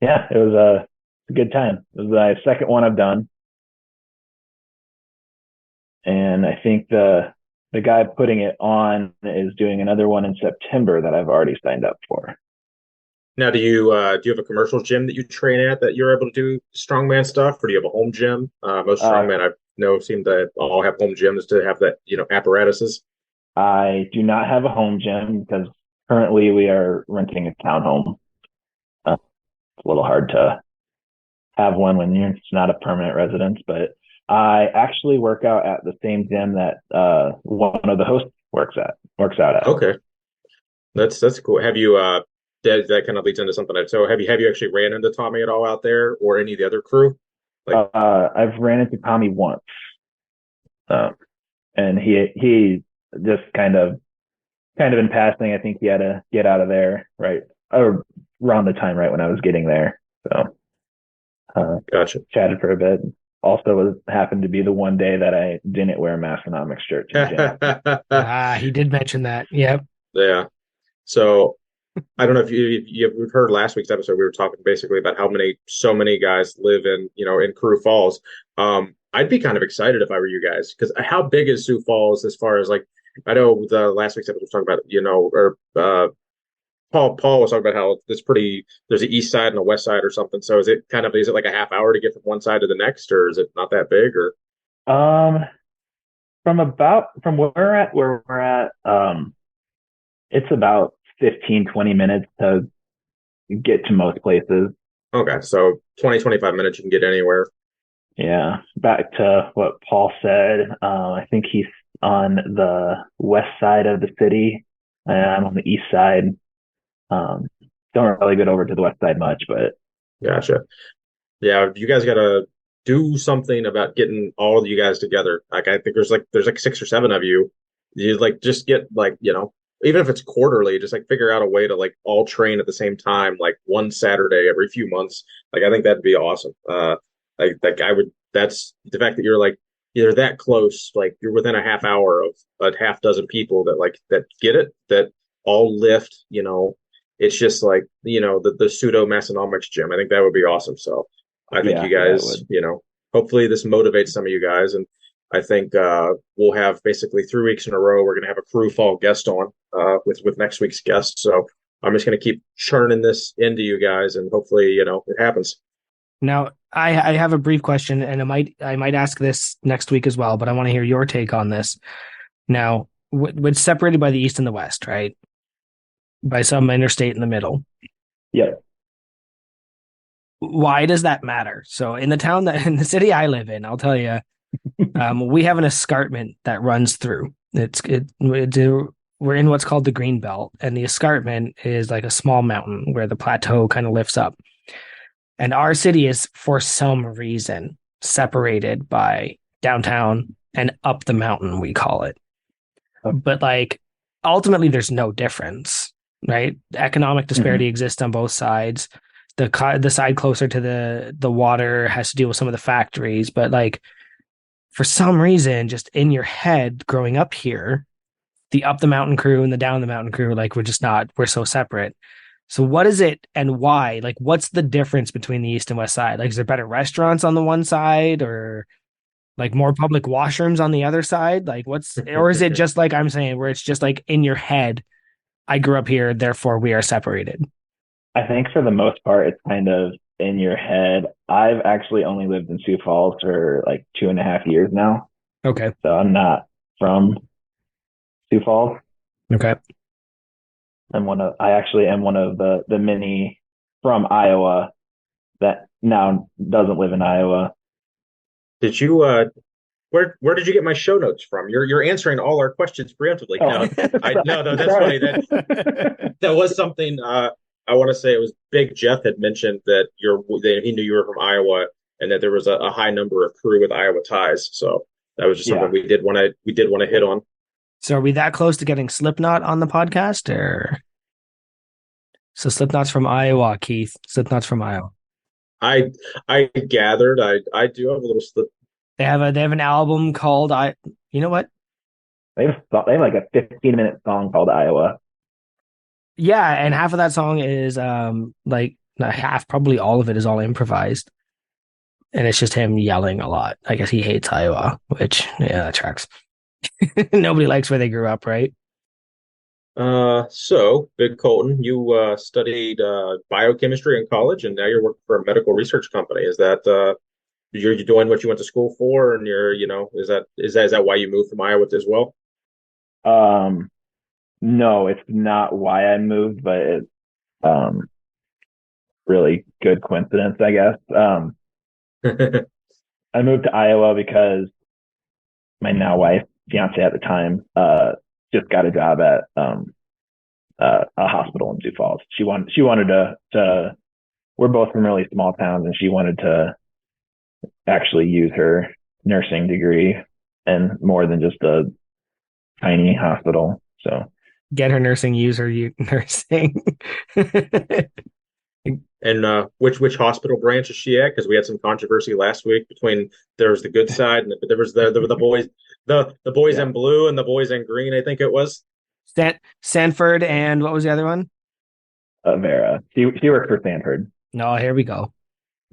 yeah, it was a good time. It was my second one I've done. And I think the guy putting it on is doing another one in September that I've already signed up for. Now, do you have a commercial gym that you train at that you're able to do strongman stuff, or do you have a home gym? Most Uh, strongmen I know seem to all have home gyms to have that, apparatuses. I do not have a home gym because currently we are renting a townhome. It's a little hard to have one when you're it's not a permanent residence, but I actually work out at the same gym that one of the hosts works out at. Okay, that's cool. Have you that kind of leads into something. So have you actually ran into Tommy at all out there or any of the other crew? Like, I've ran into Tommy once, um, and he just kind of in passing. I think he had to get out of there right around the time right when I was getting there. So gotcha. chatted for a bit. Also, was happened to be the one day that I didn't wear a Massonomics shirt to the gym. He did mention that. Yep. Yeah. So I don't know if you've heard last week's episode. We were talking basically about how so many guys live in Crew Falls. I'd be kind of excited if I were you guys because how big is Sioux Falls as far as like I know the last week's episode was talking about or Paul was talking about how there's an east side and a west side or something. So is it like a half hour to get from one side to the next, or is it not that big? Or Um, from where we're at, it's about 15-20 minutes to get to most places. okay, so 20-25 minutes you can get anywhere. Yeah. Back to what Paul said. I think he's on the west side of the city, and I'm on the east side. Um, don't really get over to the west side much, but Gotcha. Yeah, you guys got to do something about getting all of you guys together. Like I think there's like 6 or 7 of you. You like just get like even if it's quarterly, just like figure out a way to like all train at the same time, like one Saturday every few months. Like I think that'd be awesome. Like I would. That's the fact that you're like either that close, like you're within a half hour of a half dozen people that get it, that all lift. It's just like the pseudo Massonomics gym. I think that would be awesome. So. I think you yeah, it guys, would. hopefully this motivates some of you guys. And I think we'll have basically 3 weeks in a row. We're going to have a Crew Fall guest on with next week's guest. So I'm just going to keep churning this into you guys, and hopefully, it happens. Now, I have a brief question, and I might ask this next week as well, but I want to hear your take on this. Now, we're separated by the east and the west, right? By some interstate in the middle. Yeah. Why does that matter? So in in the city I live in, I'll tell you, we have an escarpment that runs through. We're in what's called the green belt, and the escarpment is like a small mountain where the plateau kind of lifts up. And our city is, for some reason, separated by downtown and up the mountain, we call it. But like ultimately, there's no difference, right? Economic disparity exists on both sides. The side closer to the water has to deal with some of the factories, but like for some reason, just in your head growing up here, the up the mountain crew and the down the mountain crew, like we're so separate. So what is it and why? Like what's the difference between the east and west side? Like is there better restaurants on the one side or like more public washrooms on the other side? Like or is it just like I'm saying where it's just like in your head, I grew up here, therefore we are separated? I think for the most part, it's kind of in your head. I've actually only lived in Sioux Falls for like 2.5 years now. Okay. So I'm not from Sioux Falls. Okay. I actually am one of the many from Iowa that now doesn't live in Iowa. Did you where did you get my show notes from? You're answering all our questions preemptively. Oh, No, that's funny. That was something I want to say it was Big Jeff had mentioned that he knew you were from Iowa, and that there was a high number of crew with Iowa ties. So that was just something Yeah. we did want to hit on. So are we that close to getting Slipknot on the podcast, or so Slipknot's from Iowa, Keith. Slipknot's from Iowa. I I gathered I do have a little slip. They have an album called I. You know what? They have like a 15-minute song called Iowa. Yeah, and half of that song is like not half, probably all of it is all improvised, and it's just him yelling a lot. I guess he hates Iowa, which yeah, that tracks. Nobody likes where they grew up, right? So Big Kolten, you studied biochemistry in college, and now you're working for a medical research company. Is that you're doing what you went to school for, and is that why you moved from Iowa as well? Um, no, it's not why I moved, but it's um really good coincidence, I guess. I moved to Iowa because my now wife, fiance at the time, just got a job at a hospital in Sioux Falls. She wanted to we're both from really small towns, and she wanted to actually use her nursing degree and more than just a tiny hospital. So Get her nursing, use her nursing. And which hospital branch is she at? Because we had some controversy last week between there was the good side and there was the boys the boys yeah, in blue and the boys in green. I think it was. Sanford and what was the other one? Vera. She worked for Stanford. No, here we go.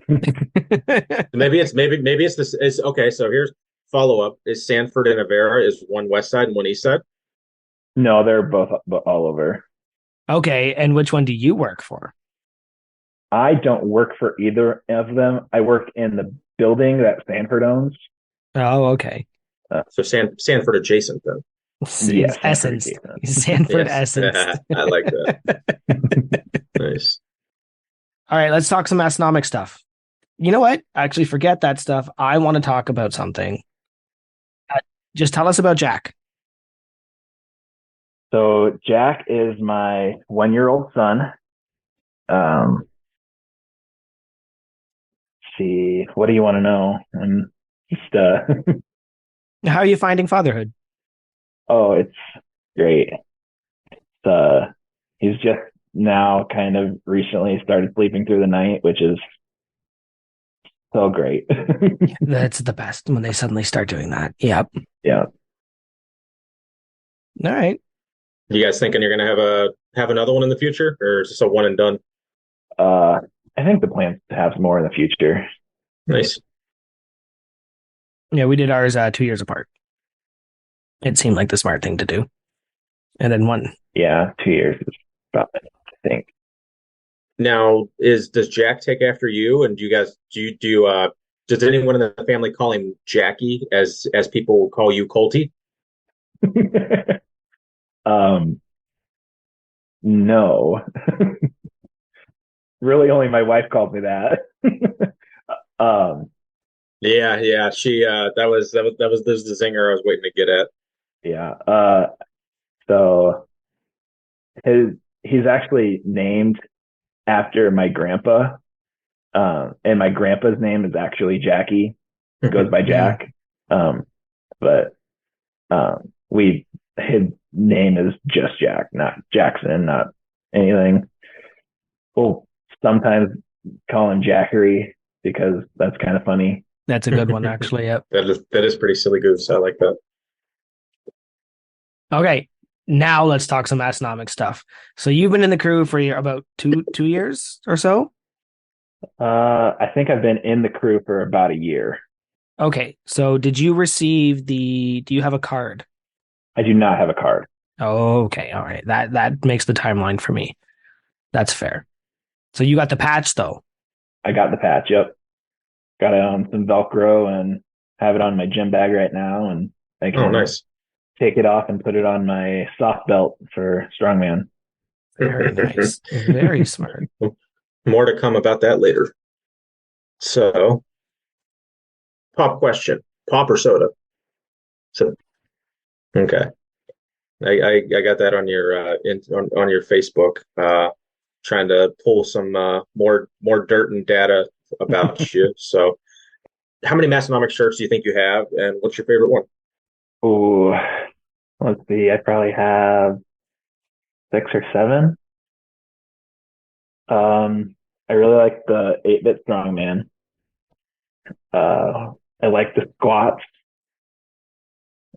Maybe it's this is okay. So here's follow up: is Sanford and Avera is one west side and one east side? No, they're both all over. Okay, and which one do you work for? I don't work for either of them. I work in the building that Stanford owns. Oh, okay. So Sanford adjacent then. Yeah, He's Stanford essenced. adjacent. He's Sanford Yes, essenced. I like that. Nice. All right, let's talk some astronomic stuff. You know what? Actually, forget that stuff. I want to talk about something. Uh, just tell us about Jack. So Jack is my 1-year-old son. Um, see, what do you want to know? And just How are you finding fatherhood? oh, it's great. Uh, he's just now kind of recently started sleeping through the night, which is so great. That's the best when they suddenly start doing that. Yep. Yeah. All right. You guys thinking you're gonna have another one in the future, or is this a one and done? Uh, I think the plans to have more in the future. Nice. Yeah, we did ours 2 years apart. It seemed like the smart thing to do. And then one. Yeah, 2 years is about it, I think. Now, does Jack take after you? And does anyone in the family call him Jackie as people call you Colty? um, no, really, only my wife called me that. um, Yeah. She that was the zinger I was waiting to get at. yeah. So his he's actually named after my grandpa. And my grandpa's name is actually Jackie. He goes by Mm. Jack. But we his name is just Jack, not Jackson, not anything. We'll sometimes call him Jackery because that's kind of funny. That's a good one, actually. Yep. That is pretty silly goose. I like that. Okay. Now let's talk some astronomic stuff. So you've been in the crew for about two years or so? I think I've been in the crew for about a year. Okay. So did you receive do you have a card? I do not have a card. Oh, okay. All right. That makes the timeline for me. That's fair. So you got the patch though. I got the patch. Yep. Got it on some Velcro and have it on my gym bag right now. And I Oh, can nice. take it off and put it on my soft belt for strongman. Very nice. Very smart. More to come about that later. So, pop question: pop or soda? So, okay, I got that on your on your Facebook. Trying to pull some more dirt and data about you. So, how many Massonomic shirts do you think you have, and what's your favorite one? Oh, let's see. I probably have 6 or 7. I really like the 8-bit strongman. I like the squats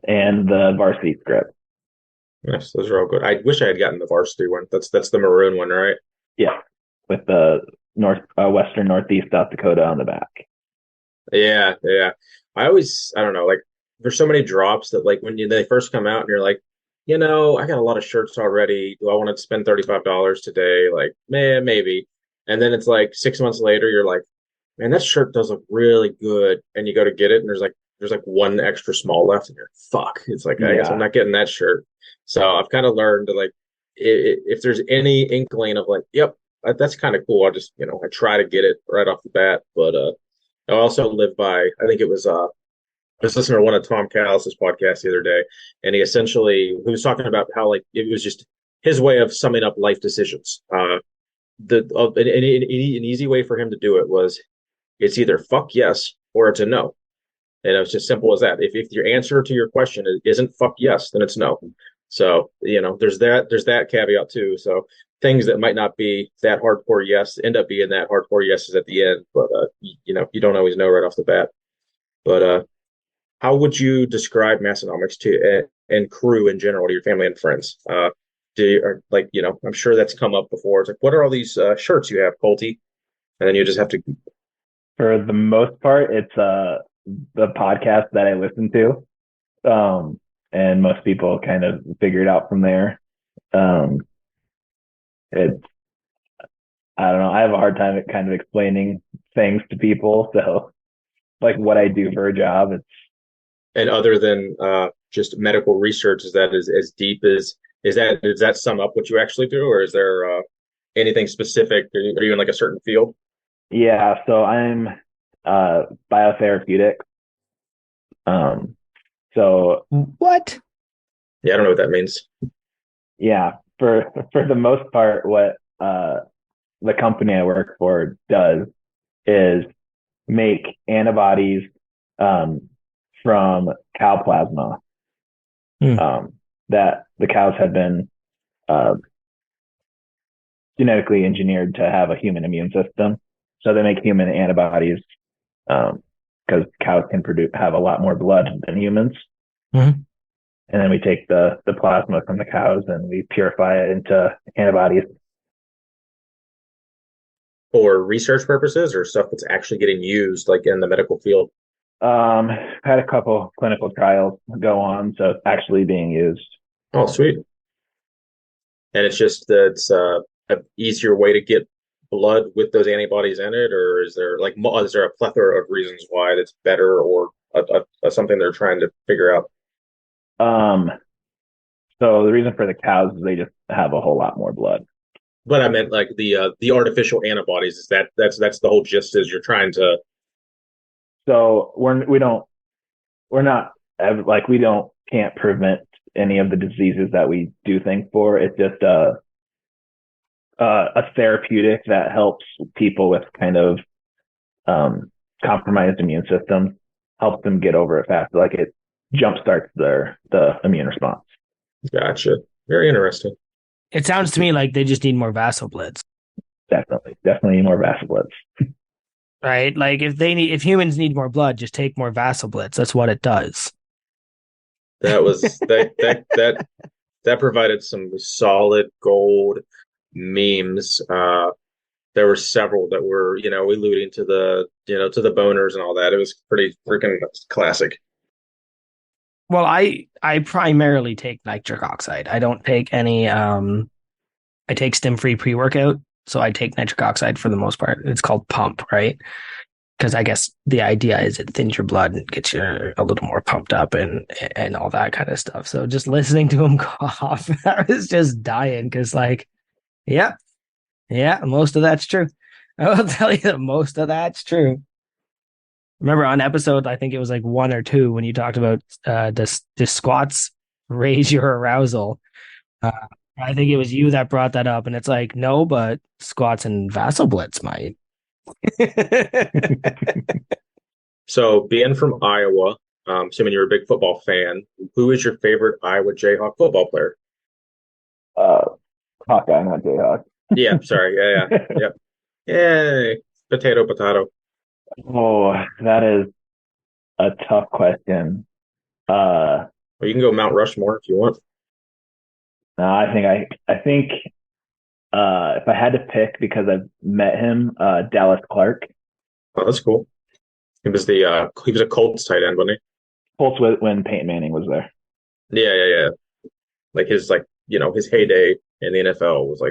and the varsity script. Yes, those are all good. I wish I had gotten the varsity one. That's the maroon one, right? Yeah, with the western northeast South Dakota on the back. Yeah, yeah. I don't know, like there's so many drops that like they first come out and you're like, I got a lot of shirts already. Do I want to spend $35 today? Like, man, maybe. And then it's like 6 months later, you're like, man, that shirt does look really good. And you go to get it, and there's like one extra small left, and you're fuck. It's like I guess I'm Yeah, not getting that shirt. So I've kind of learned to like, if there's any inkling of like, yep, that's kind of cool. I'll just I try to get it right off the bat, but I also live by, I think it was I was listening to one of Tom Callis's podcasts the other day, and he was talking about how like it was just his way of summing up life decisions. An easy way for him to do it was it's either fuck yes or it's a no. And it was just simple as that. If your answer to your question isn't fuck yes, then it's no. So, there's that caveat too. So things that might not be that hardcore yes end up being that hardcore yeses at the end. But you don't always know right off the bat. But how would you describe Massonomics to and crew in general to your family and friends? I'm sure that's come up before. It's like, what are all these shirts you have, Colty? And then you just have to. for the most part, it's the podcast that I listen to. And most people kind of figure it out from there. Um, it's I don't know. I have a hard time at kind of explaining things to people. So like what I do for a job, it's And other than just medical research, is that as deep as is that? Does that sum up what you actually do, or is there anything specific? Are you in like a certain field? yeah. So I'm biotherapeutic. Um, so What? Yeah, I don't know what that means. yeah, for the most part, what the company I work for does is make antibodies um, from cow plasma Hmm. that the cows have been uh, genetically engineered to have a human immune system. So they make human antibodies because cows can have a lot more blood than humans. Mhm. And then we take the plasma from the cows and we purify it into antibodies. For research purposes or stuff that's actually getting used like in the medical field? Had a couple clinical trials go on, so it's actually being used. Oh, sweet. And it's just that it's an easier way to get blood with those antibodies in it, or is there a plethora of reasons why that's better, or something they're trying to figure out? Um, so the reason for the cows is they just have a whole lot more blood. But I meant like the artificial antibodies. Is that's the whole gist? Is you're trying to. So we're not like we don't can't prevent any of the diseases that we do things for. It's just a therapeutic that helps people with kind of compromised immune systems, helps them get over it faster. Like it jumpstarts the immune response. Gotcha. Very interesting. It sounds to me like they just need more vasoblitz, Definitely more vasoblitz. right? Like if humans need more blood, just take more vasoblitz. That's what it does. That was that provided some solid gold memes. There were several that were, alluding to the boners and all that. It was pretty freaking classic. Well, I primarily take nitric oxide. I don't take any I take stim-free pre-workout, so I take nitric oxide for the most part. It's called pump, right? Because I guess the idea is it thins your blood and gets you a little more pumped up and all that kind of stuff. So just listening to him cough, I was just dying because yeah, yeah, most of that's true. I will tell you that most of that's true. Remember on episode, I think it was like 1 or 2 when you talked about the squats raise your arousal. Uh, I think it was you that brought that up, and it's like no, but squats and vasoblitz might. So being from Iowa, assuming you're a big football fan, who is your favorite Iowa Jayhawk football player? Uh, Hawkeye, not Jayhawk. Yeah, sorry. Yeah. Yay. Potato, potato. Oh, that is a tough question. Uh, Well, you can go Mount Rushmore if you want. no, I think if I had to pick because I've met him, Dallas Clark. Oh, that's cool. He was a Colts tight end, wasn't Colts when Peyton Manning was there. he? Yeah. Like his heyday in the NFL was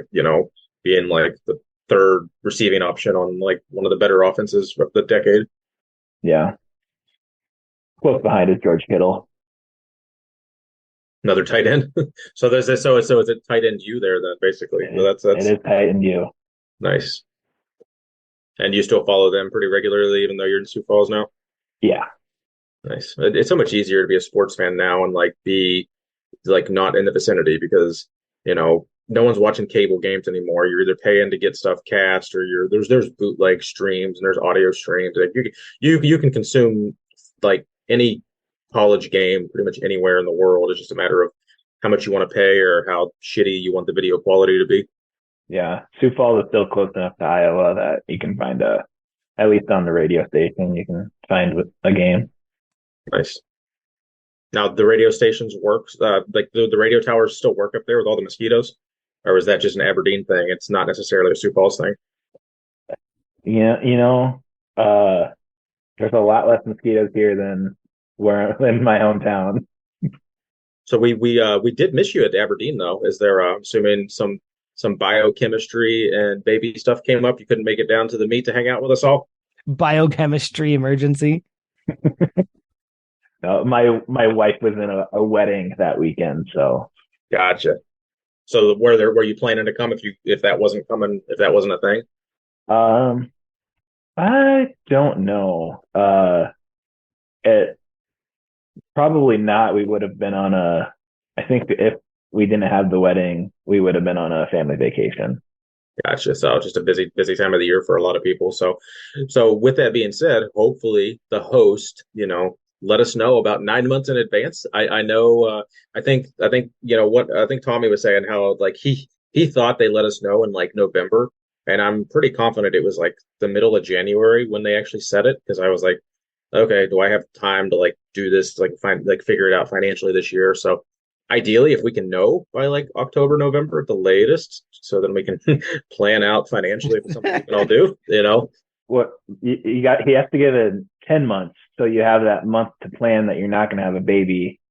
being like the third receiving option on like one of the better offenses of the decade. Yeah, close behind is George Kittle. Another tight end. So there's this. So it's a tight end you there then basically. So It that's is tight and you. nice. And you still follow them pretty regularly, even though you're in Sioux Falls now. Yeah, Nice. It's so much easier to be a sports fan now and like be like not in the vicinity because no one's watching cable games anymore. You're either paying to get stuff cast or there's bootleg streams and there's audio streams. Like you can consume like any college game pretty much anywhere in the world. It's just a matter of how much you want to pay or how shitty you want the video quality to be. yeah. Sioux Falls is still close enough to Iowa that you can find at least on the radio station, you can find a game. Nice. Now the radio stations work, like the radio towers still work up there with all the mosquitoes, or is that just an Aberdeen thing? It's not necessarily a Sioux Falls thing. Yeah, there's a lot less mosquitoes here than where in my hometown. So we did miss you at Aberdeen though. Is there assuming some biochemistry and baby stuff came up? You couldn't make it down to the meet to hang out with us all? Biochemistry emergency. My wife was in a wedding that weekend, so Gotcha. So were you planning to come if that wasn't coming if that wasn't a thing? um I don't know. It probably not. We would have been on a. I think if we didn't have the wedding, we would have been on a family vacation. Gotcha. So just a busy time of the year for a lot of people. So with that being said, hopefully the host, let us know about 9 months in advance. I know. I think what I think Tommy was saying how like he thought they let us know in like November, and I'm pretty confident it was like the middle of January when they actually said it because I was like, okay, do I have time to like do this like figure it out financially this year? So ideally, if we can know by like October, November at the latest, so then we can plan out financially if it's something we can all do. What you got? He has to give it 10 months, so you have that month to plan that you're not going to have a baby.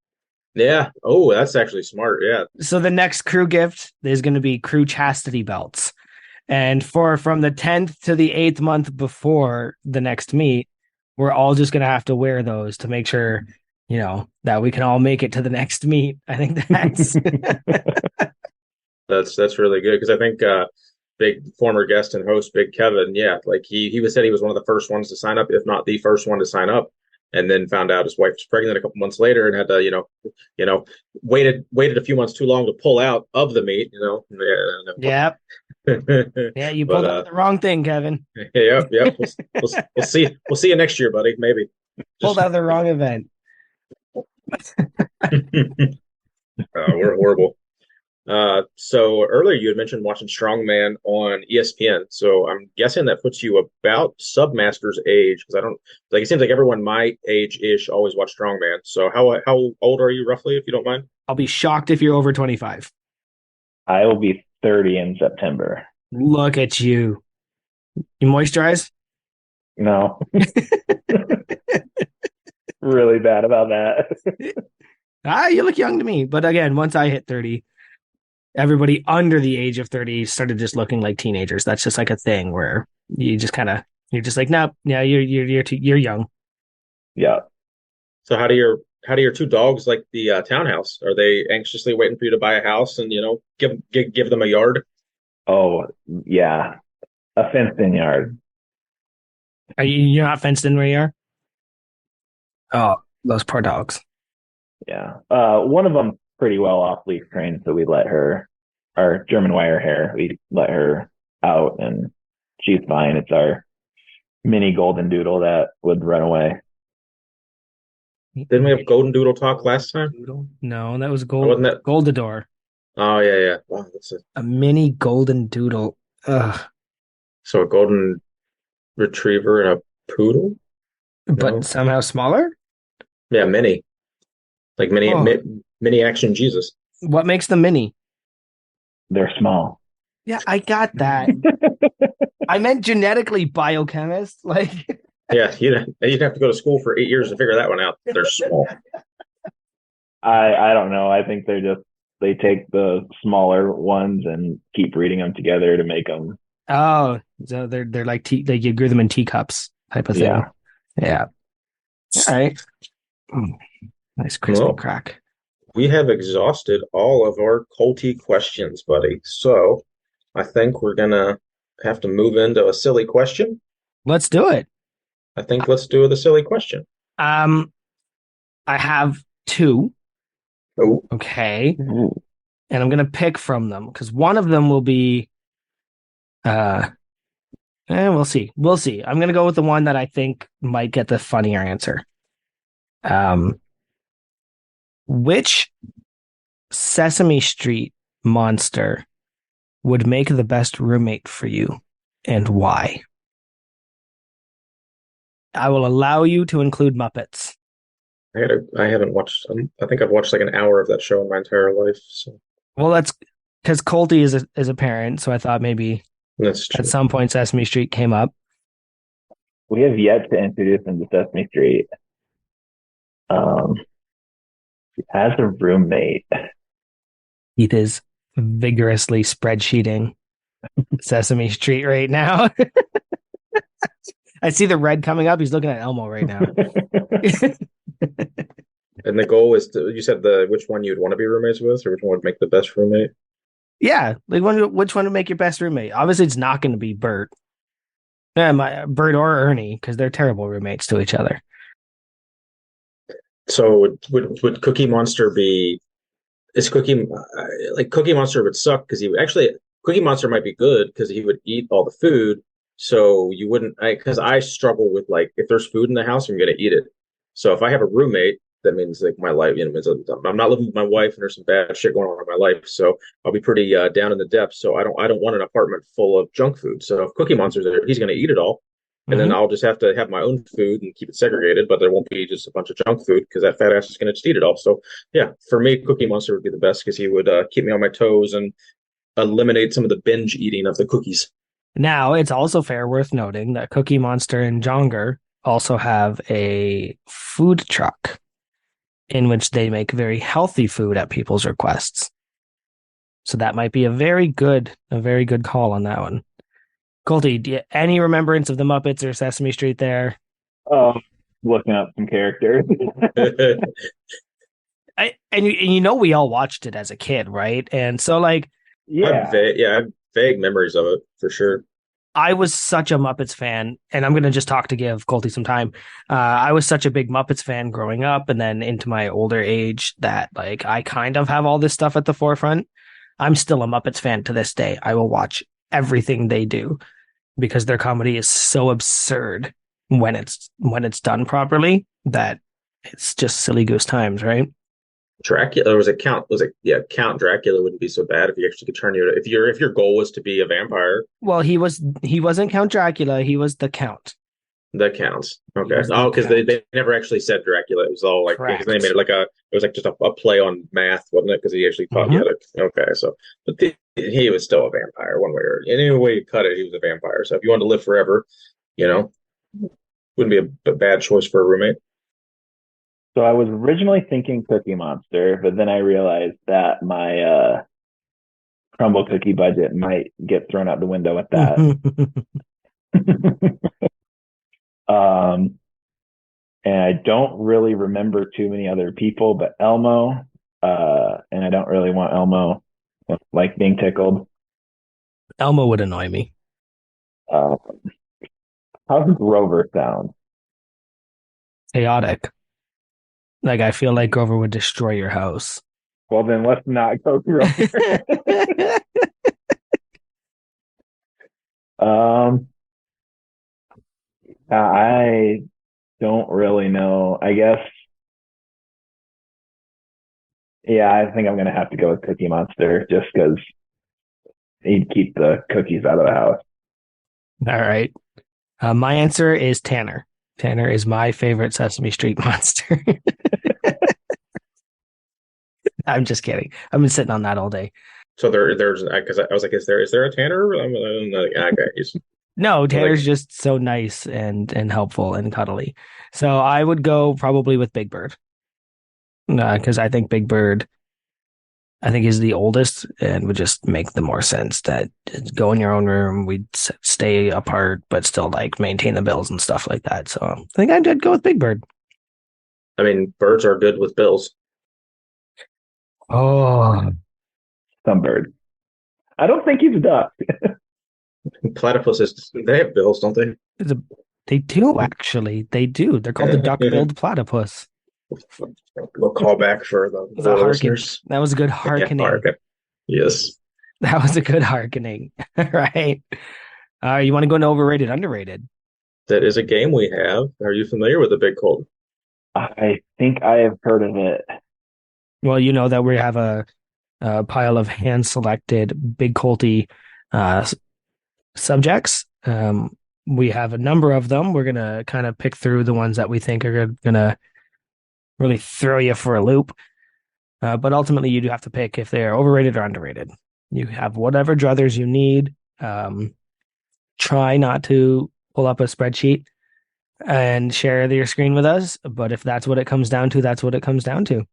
Yeah. Oh, that's actually smart. Yeah. So the next crew gift is going to be crew chastity belts. And from the 10th to the 8th month before the next meet, we're all just going to have to wear those to make sure, that we can all make it to the next meet. I think that's That's really good because I think big former guest and host Big Kevin, yeah, like he was said he was one of the first ones to sign up, if not the first one to sign up, and then found out his wife was pregnant a couple months later and had to waited a few months too long to pull out of the meet. yeah. Yeah. Yeah, you But pulled out the wrong thing, Kevin. yep. We'll see. We'll see you next year, buddy. Maybe. Pulled Just out the wrong event. we're horrible. So earlier you had mentioned watching Strongman on ESPN. So I'm guessing that puts you about Submaster's age because I don't like it seems like everyone my age ish always watch Strongman. So how old are you roughly, if you don't mind? I'll be shocked if you're over 25. I will be 30 in September. Look at you. You moisturize? No, really bad about that. You look young to me. But again, once I hit 30, everybody under the age of 30 started just looking like teenagers. That's just like a thing where you just you're just like, nope, yeah, you're young. Yeah. So how do your two dogs like the townhouse? Are they anxiously waiting for you to buy a house and give them a yard? Oh, yeah. A fenced-in yard. You're not fenced in where you are? Oh, those poor dogs. Yeah. One of them pretty well off leash trained, so we let her, our German wire hair, we let her out and she's fine. It's our mini golden doodle that would run away. Didn't we have Golden Doodle talk last time? Doodle? No, that was Or wasn't that? Goldador. Oh yeah, yeah. Wow, that's a A mini golden doodle. Ugh. so a golden retriever and a poodle? But No. somehow smaller? Yeah, mini. Like Oh, mini action Jesus. what makes them mini? They're small. Yeah, I got that. I meant genetically biochemist. Like, Yeah, you'd have to go to school for 8 years to figure that one out. They're small. I don't know. I think they take the smaller ones and keep breeding them together to make them. oh, so they're like they you grew them in teacups type of thing. Yeah. Yeah. All right. Mm, nice crispy Well, crack. we have exhausted all of our culty questions, buddy. So I think we're gonna have to move into a silly question. Let's do it. I think let's do the silly question. Um, I have two. Oh, Okay. Ooh. And I'm gonna pick from them because one of them will be uh we'll see. We'll see. I'm gonna go with the one that I think might get the funnier answer. Um, which Sesame Street monster would make the best roommate for you and why? I will allow you to include Muppets. I haven't watched. I think I've watched like an hour of that show in my entire life. So Well, that's because Colty is a parent, so I thought maybe that's at true. some point Sesame Street came up. We have yet to introduce him to Sesame Street. Um, as a roommate. He is vigorously spreadsheeting Sesame Street right now. I see the red coming up. He's looking at Elmo right now. And the goal is to, you said the which one you'd want to be roommates with, or which one would make the best roommate? Yeah, like which one would make your best roommate? Obviously, it's not going to be Bert. Yeah, my Bert or Ernie because they're terrible roommates to each other. So would Cookie Monster be? Is Cookie like Cookie Monster would suck because he would actually Cookie Monster might be good because he would eat all the food. So you wouldn't because I struggle with like if there's food in the house, I'm gonna eat it. So if I have a roommate, that means like my life, means I'm not living with my wife and there's some bad shit going on in my life. So I'll be pretty down in the depths. So I don't want an apartment full of junk food. So if Cookie Monster's there, he's gonna eat it all. And then Mm-hmm. I'll just have to have my own food and keep it segregated, but there won't be just a bunch of junk food because that fat ass is going to just eat it all. So yeah, for me, Cookie Monster would be the best because he would keep me on my toes and eliminate some of the binge eating of the cookies. Now, it's also worth noting that Cookie Monster and Jonger also have a food truck in which they make very healthy food at people's requests. So that might be a very good call on that one. Colty, do you, any remembrance of the Muppets or Sesame Street there? Oh, looking up some characters. And you know we all watched it as a kid, right? And so like Yeah. I have vague memories of it for sure. I was such a Muppets fan, and I'm gonna just talk to give Colty some time. I was such a big Muppets fan growing up, and then into my older age that like I kind of have all this stuff at the forefront. I'm still a Muppets fan to this day. I will watch everything they do because their comedy is so absurd when it's done properly that it's just silly goose times, right? Dracula, or was it Count? Was it yeah? Count Dracula wouldn't be so bad if you actually could turn your if your goal was to be a vampire. Well, he wasn't Count Dracula, he was the Count. That counts. He Okay. was the Oh, because they, Count. they never actually said Dracula. It was all like because they made Correct. it like it was like just a play on math, wasn't it? Because he actually taught you Hmm. how to. Okay, so but he was still a vampire one way or any way you cut it, he was a vampire. So if you wanted to live forever, you know, wouldn't be a bad choice for a roommate. So I was originally thinking Cookie Monster, but then I realized that my crumble cookie budget might get thrown out the window with that. um, and I don't really remember too many other people, but Elmo. And I don't really want Elmo like being tickled. Elmo would annoy me. Uh, how does Grover sound? Chaotic. Like I feel like Grover would destroy your house. Well, then let's not go Grover. um, I don't really know. I guess Yeah, I think I'm gonna have to go with Cookie Monster just because he'd keep the cookies out of the house. All right. My answer is Tanner. Tanner is my favorite Sesame Street monster. I'm just kidding. I've been sitting on that all day. So there's because I was like, is there a Tanner? I'm like, okay, No, I'm like Tanner's just so nice and helpful and cuddly. So I would go probably with Big Bird. Because I think Big Bird, I think is the oldest and would just make the more sense that go in your own room, we'd stay apart, but still like maintain the bills and stuff like that. So I think I'd go with Big Bird. I mean, birds are good with bills. Oh, Some bird. I don't think he's a duck. Platypuses, they have bills, don't they? they do actually. They do. They're called the duck-billed platypus. We'll call back for It was a the harken. listeners. That was a good Yeah, harkening. okay. Yes, That was a good harkening. Right. You want to go into overrated, underrated? that is a game we have. Are you familiar with the Big Kolten? I think I have heard of it. Well, you know that we have a pile of hand-selected big Colty uh, subjects. We have a number of them. We're gonna kind of pick through the ones that we think are gonna really throw you for a loop. But ultimately, you do have to pick if they are overrated or underrated. You have whatever druthers you need. Try not to pull up a spreadsheet and share your screen with us. But if that's what it comes down to, that's what it comes down to.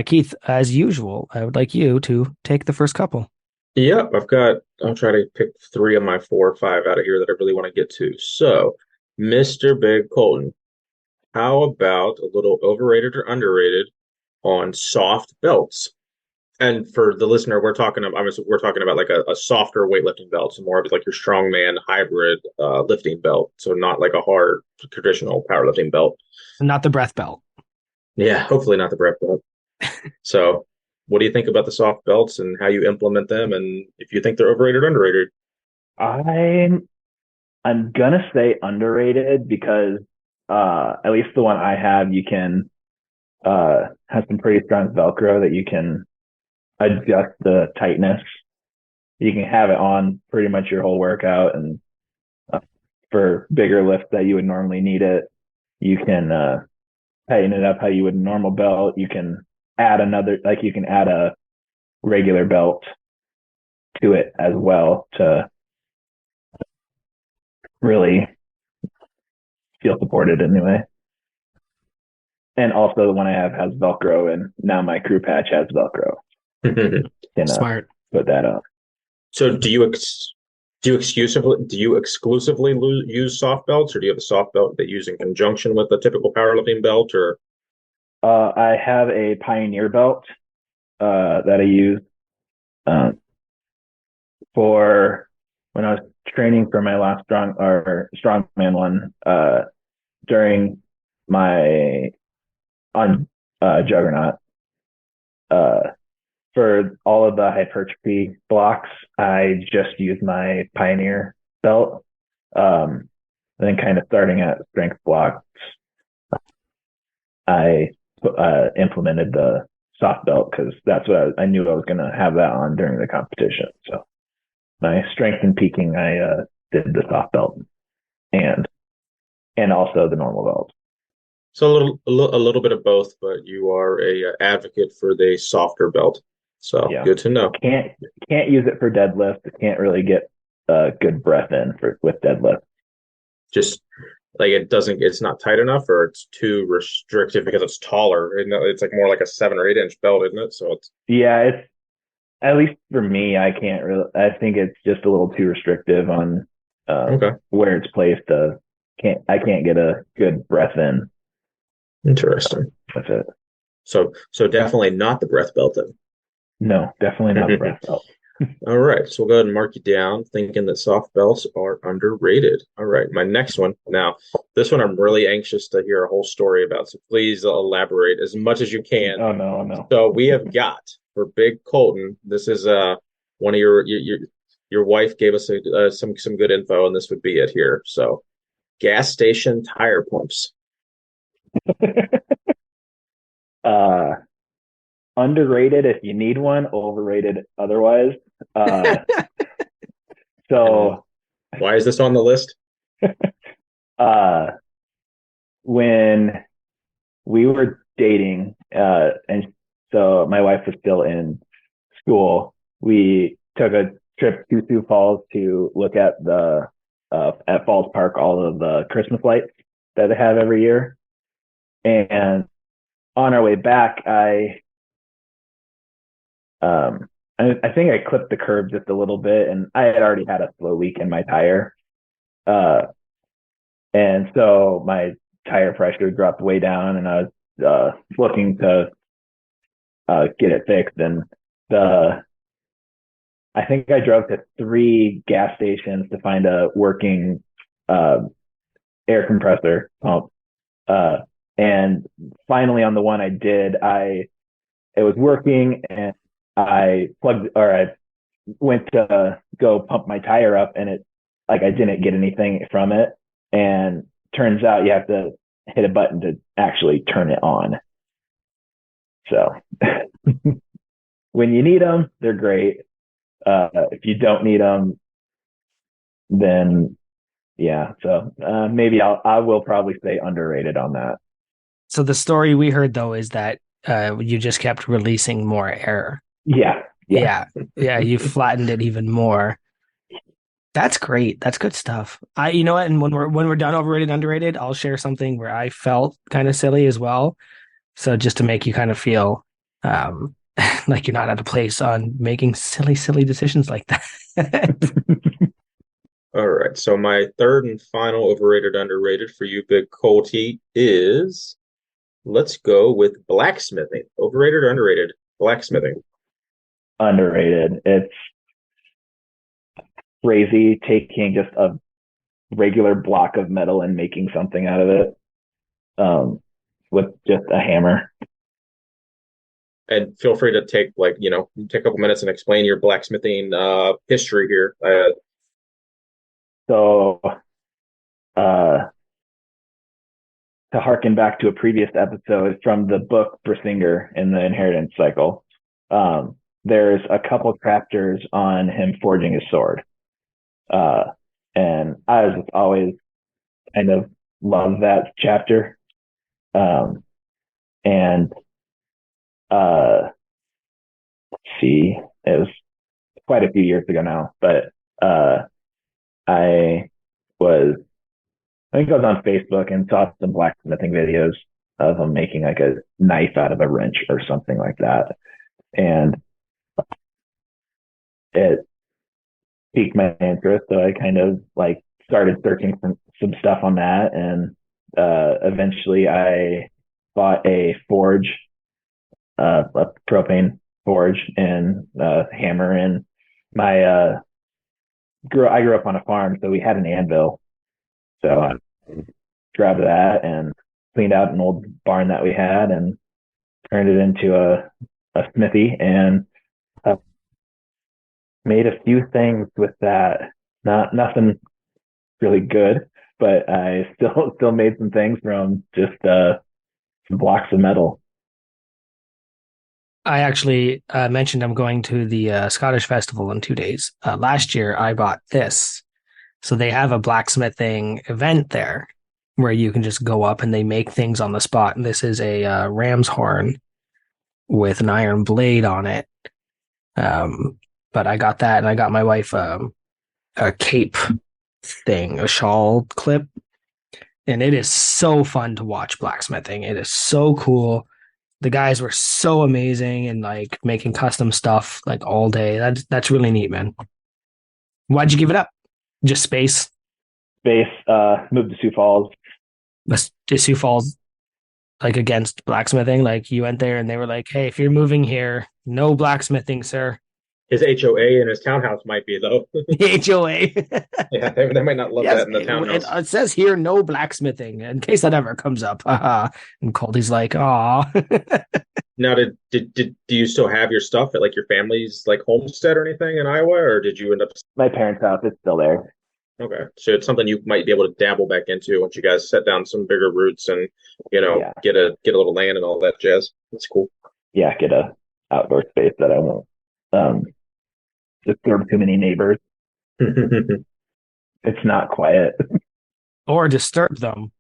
Keith, as usual, I would like you to take the first couple. Yep, I'll try to pick three of my 4 or 5 out of here that I really want to get to. So, Mr. Big Kolten, how about a little overrated or underrated on soft belts? And for the listener, we're talking about like a softer weightlifting belt, so more of like your strongman hybrid lifting belt, so not like a hard traditional powerlifting belt. Not the breath belt. Yeah, hopefully not the breath belt. So, what do you think about the soft belts and how you implement them, and if you think they're overrated or underrated? I'm I'm gonna say underrated because at least the one I have, you can has some pretty strong Velcro that you can adjust the tightness. You can have it on pretty much your whole workout, and uh, for bigger lifts that you would normally need it, you can tighten it up how you would a normal belt. You can add you can add a regular belt to it as well to really feel supported anyway. And also the one I have has Velcro, and now my crew patch has Velcro. Can Smart. put that up. So, do you exclusively use soft belts, or do you have a soft belt that you use in conjunction with a typical powerlifting belt, or I have a Pioneer belt that I use um, for when I was training for my last strongman one during my on Juggernaut. Uh, for all of the hypertrophy blocks, I just use my Pioneer belt. And then kind of starting at strength blocks, I implemented the soft belt because that's what I knew I was going to have that on during the competition. So my strength and peaking, I did the soft belt and also the normal belt. so a little bit of both, but you are a advocate for the softer belt. So Yeah, good to know. can't use it for deadlift. Can't really get good breath in for with deadlift. Just like it's not tight enough, or it's too restrictive because it's taller. It's like more like a 7 or 8 inch belt, isn't it? So it's Yeah, it's at least for me, I can't really. I think it's just a little too restrictive on okay. where it's placed. I can't get a good breath in Interesting. with it. So definitely not the breath belt No, definitely not the then. breath belt. All right, so we'll go ahead and mark you down, thinking that soft belts are underrated. All right, my next one. Now, this one I'm really anxious to hear a whole story about, so please elaborate as much as you can. Oh no, oh no. So we have got for Big Kolten. This is one of your wife gave us some good info, and this would be it here. So gas station tire pumps. uh, underrated if you need one, overrated otherwise. Uh, And so why is this on the list? uh, when we were dating, and so my wife was still in school, we took a trip to Sioux Falls to look at the at Falls Park all of the Christmas lights that they have every year. And on our way back, um, I think I clipped the curb just a little bit, and I had already had a slow leak in my tire. Uh, and so my tire pressure dropped way down, and I was looking to get it fixed. And the I think I drove to 3 gas stations to find a working uh, air compressor pump. Uh, and finally, on the one I did, it was working, and I went to go pump my tire up, and I didn't get anything from it. And turns out you have to hit a button to actually turn it on. So when you need them, they're great. If you don't need them, then yeah. So maybe I will probably say underrated on that. So the story we heard though is that you just kept releasing more air. Yeah, yeah. Yeah. Yeah, you flattened it even more. That's great. That's good stuff. You know what? And when we're done overrated, underrated, I'll share something where I felt kind of silly as well. So just to make you kind of feel um like you're not at a place on making silly decisions like that. All right. So my third and final overrated, underrated for you, Big Kolten, is let's go with blacksmithing. Overrated or underrated? Blacksmithing. Underrated. It's crazy taking just a regular block of metal and making something out of it with just a hammer. And feel free to take take a couple minutes and explain your blacksmithing history here. So uh, to harken back to a previous episode from the book Brissinger in the Inheritance Cycle, there's a couple chapters on him forging his sword. And I was always kind of loved that chapter. And let's see, it was quite a few years ago now, but I was, I think I was on Facebook and saw some blacksmithing videos of him making like a knife out of a wrench or something like that. And it piqued my interest. So I kind of like started searching for some stuff on that. And eventually I bought a forge, a propane forge and hammer. And my, I grew up on a farm, so we had an anvil. So I grabbed that and cleaned out an old barn that we had and turned it into a smithy and uh, made a few things with that. Nothing really good, but I still made some things from just some blocks of metal. I actually mentioned I'm going to the Scottish Festival in 2 days. Last year, I bought this. So they have a blacksmithing event there where you can just go up and they make things on the spot. And this is a ram's horn with an iron blade on it. But I got that, and I got my wife a cape thing, a shawl clip, and it is so fun to watch blacksmithing. It is so cool. The guys were so amazing and like making custom stuff like all day. That's really neat, man. Why'd you give it up? Just space. Space, moved to Sioux Falls. But Sioux Falls like against blacksmithing? Like you went there and they were like, "Hey, if you're moving here, no blacksmithing, sir." His HOA in his townhouse might be though. HOA. Yeah, they might not love Yes, that in the townhouse. it says here no blacksmithing in case that ever comes up. And Coldy's like, "Aw." Now, do you still have your stuff at like your family's like homestead or anything in Iowa, or did you end up? My parents' house is still there. Okay, so it's something you might be able to dabble back into once you guys set down some bigger roots and Yeah, get a little land and all that jazz. That's cool. yeah. Get a outdoor space that I won't um, disturb too many neighbors. It's not quiet. Or disturb them.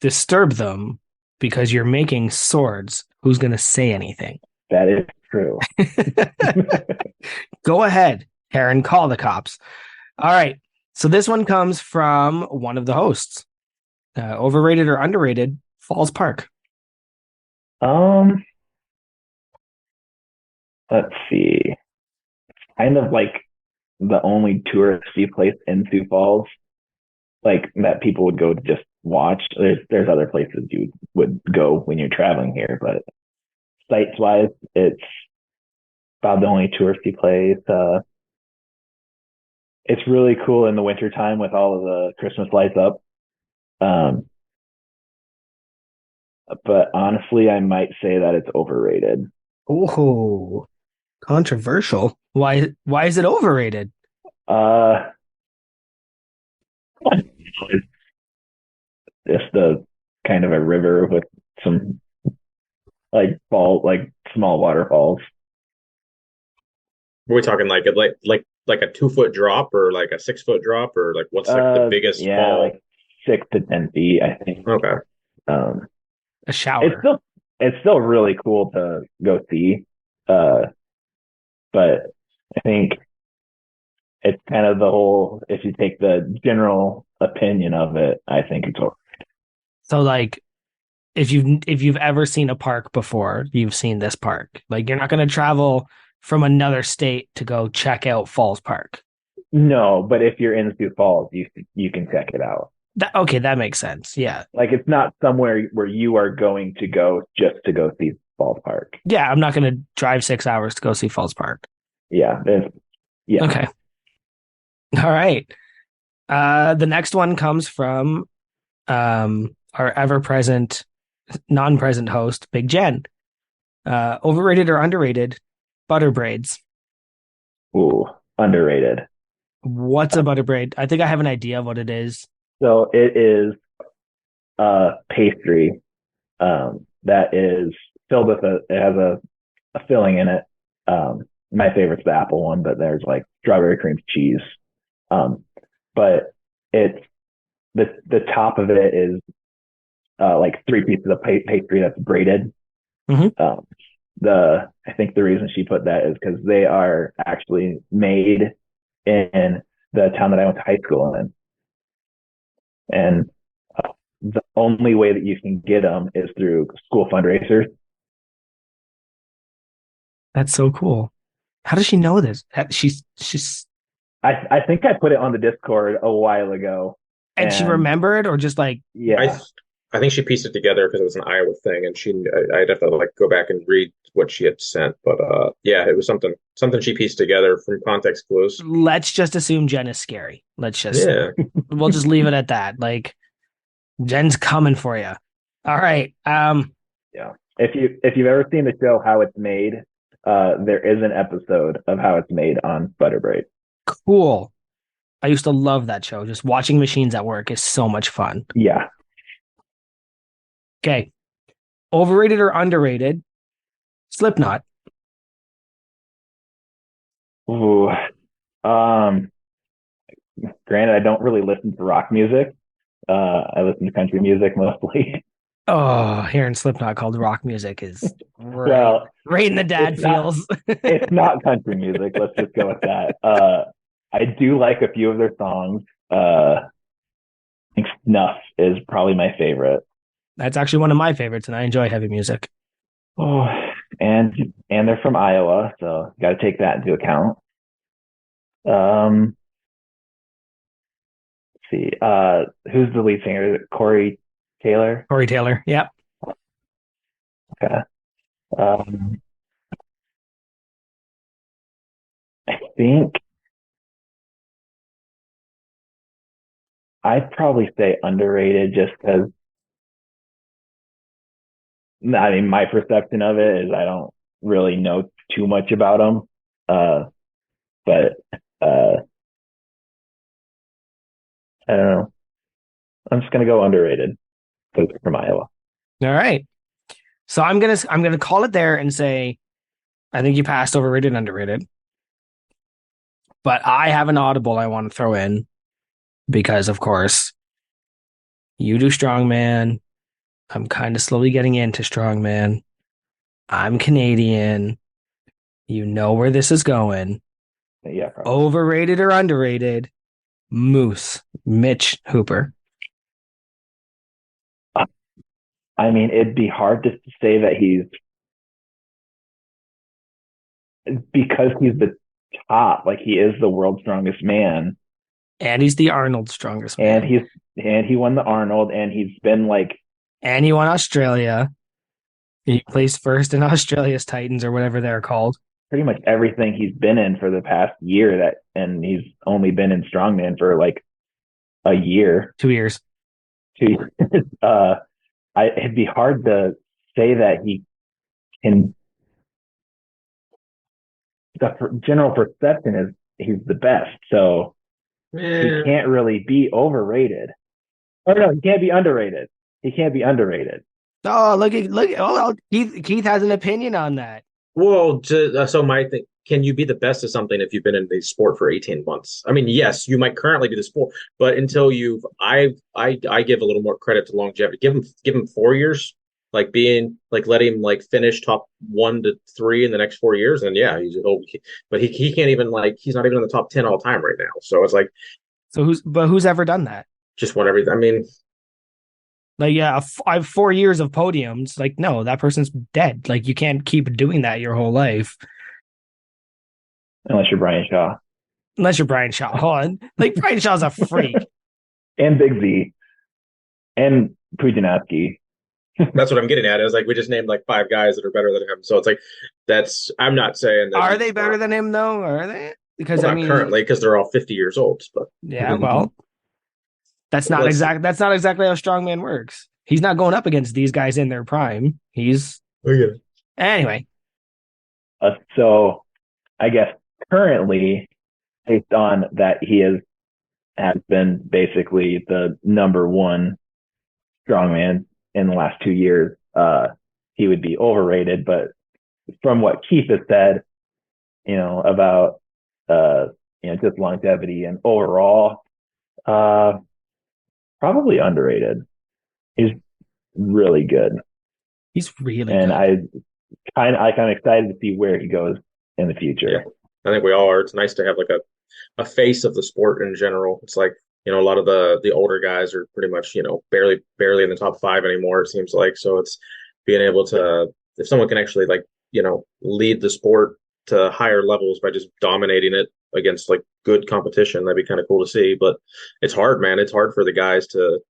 Disturb them because you're making swords. Who's going to say anything? That is true. Go ahead, Karen, call the cops. All right. So this one comes from one of the hosts. Overrated or underrated, Falls Park. Um, let's see. Kind of like the only touristy place in Sioux Falls, like that people would go to just watch. There's other places you would go when you're traveling here, but sites wise, it's about the only touristy place. It's really cool in the wintertime with all of the Christmas lights up. Um, but honestly, I might say that it's overrated. Oh, controversial. Why is it overrated? Uh, it's just a kind of a river with some like small waterfalls. Are we talking like a 2 foot drop or like a 6 foot drop or like what's like the biggest Yeah, fall? like 6 to 10 feet, I think. Okay. Um, A it's shower. still it's still really cool to go see. Uh, but I think it's kind of the whole. If you take the general opinion of it, I think it's over. So like if you've ever seen a park before, you've seen this park. Like you're not going to travel from another state to go check out Falls Park. No, but if you're in Sioux Falls, you can check it out. Okay, that makes sense. Yeah. Like it's not somewhere where you are going to go just to go see Falls Park. Yeah, I'm not going to drive 6 hours to go see Falls Park. Yeah, yeah. Okay. All right. The next one comes from our ever-present, non-present host, Big Jen. Overrated or underrated? Butter braids. Ooh, underrated. What's a butter braid? I think I have an idea of what it is. So it is pastry that is filled with it has a filling in it. My favorite's the apple one, but there's like strawberry cream cheese. Um, but it's the top of it is like three pieces of pastry that's braided. Mhm. I think the reason she put that is because they are actually made in the town that I went to high school in, and the only way that you can get them is through school fundraisers. That's so cool. How does she know this? She's I think I put it on the Discord a while ago, and she and remembered or just like I yeah, th I think she pieced it together because it was an Iowa thing, and I'd have to like go back and read what she had sent, but yeah, it was something she pieced together from context clues. let's just assume Jen is scary. Yeah. We'll just leave it at that. Like Jen's coming for you. All right. yeah. If you've ever seen the show How It's Made, there is an episode of How It's Made on Butter Braid. Cool. I used to love that show. Just watching machines at work is so much fun. Yeah. Okay. Overrated or underrated? Slipknot. Ooh. Um. Granted, I don't really listen to rock music. I listen to country music mostly. Oh, hearing Slipknot called rock music is Well, right in the dad it's not feels. it's not country music. Let's just go with that. I do like a few of their songs. I think Snuff is probably my favorite. That's actually one of my favorites, and I enjoy heavy music. Oh, and they're from Iowa, so got to take that into account. Um, let's see. Who's the lead singer? Is it Corey Taylor? Corey Taylor. Yep. Okay. Um, I think I'd probably say underrated just because I mean my perception of it is I don't really know too much about them. Uh, but uh, I don't know. I'm just gonna go underrated because they're from Iowa. All right. So I'm gonna call it there and say I think you passed overrated, underrated. But I have an audible I want to throw in because, of course, you do strongman. I'm kind of slowly getting into strongman. I'm Canadian. You know where this is going. Yeah, probably. Overrated or underrated? Moose, Mitch Hooper. I mean, it'd be hard to say that because he's the top, like he is the world's strongest man, And he's the Arnold strongest and man. he won the Arnold, and he's been like And he won Australia. He placed first in Australia's Titans or whatever they're called. pretty much everything he's been in for the past year and he's only been in strongman for like a year, 2 years. 2 years. It'd be hard to say that he can. The general perception is he's the best, so he can't really be overrated. Oh no, he can't be underrated. He can't be underrated. Oh, look. Oh, Keith has an opinion on that. Well, so my thing, can you be the best of something if you've been in the sport for 18 months? I mean, yes, you might currently be the sport, but until I give a little more credit to longevity. Give him 4 years, like being like let him like finish top 1 to 3 in the next 4 years, and yeah, but he can't even like he's not even in the top 10 all time right now. So it's like So who's ever done that? just won everything. I mean, Like, yeah, I have 4 years of podiums. Like, no, that person's dead. Like, you can't keep doing that your whole life Unless you're Brian Shaw unless you're Brian Shaw. Hold on. Like, Brian Shaw's a freak. and Big Z and Pujanowski. that's what I'm getting at. Is like we just named like 5 guys that are better than him. So it's like I'm not saying that Are he's they better than him though? Are they? Because well, I not mean, currently because they're all 50 years old. But yeah, well, let's that's not exactly how strongman works. He's not going up against these guys in their prime. He's okay. anyway. So I guess currently, based on that, has been basically the number one strongman in the last 2 years. He would be overrated, but from what Keith has said, about just longevity and overall, uh, probably underrated. He's really good, He's really and good. I kind of excited to see where he goes in the Yeah, future. I think we all are. It's nice to have like a face of the sport in general. It's like, a lot of the older guys are pretty much, barely in the top 5 anymore, it seems like. So it's being able to, if someone can actually like, lead the sport to higher levels by just dominating it against like good competition, that'd be kind of cool to see. But it's hard, man. It's hard for the guys to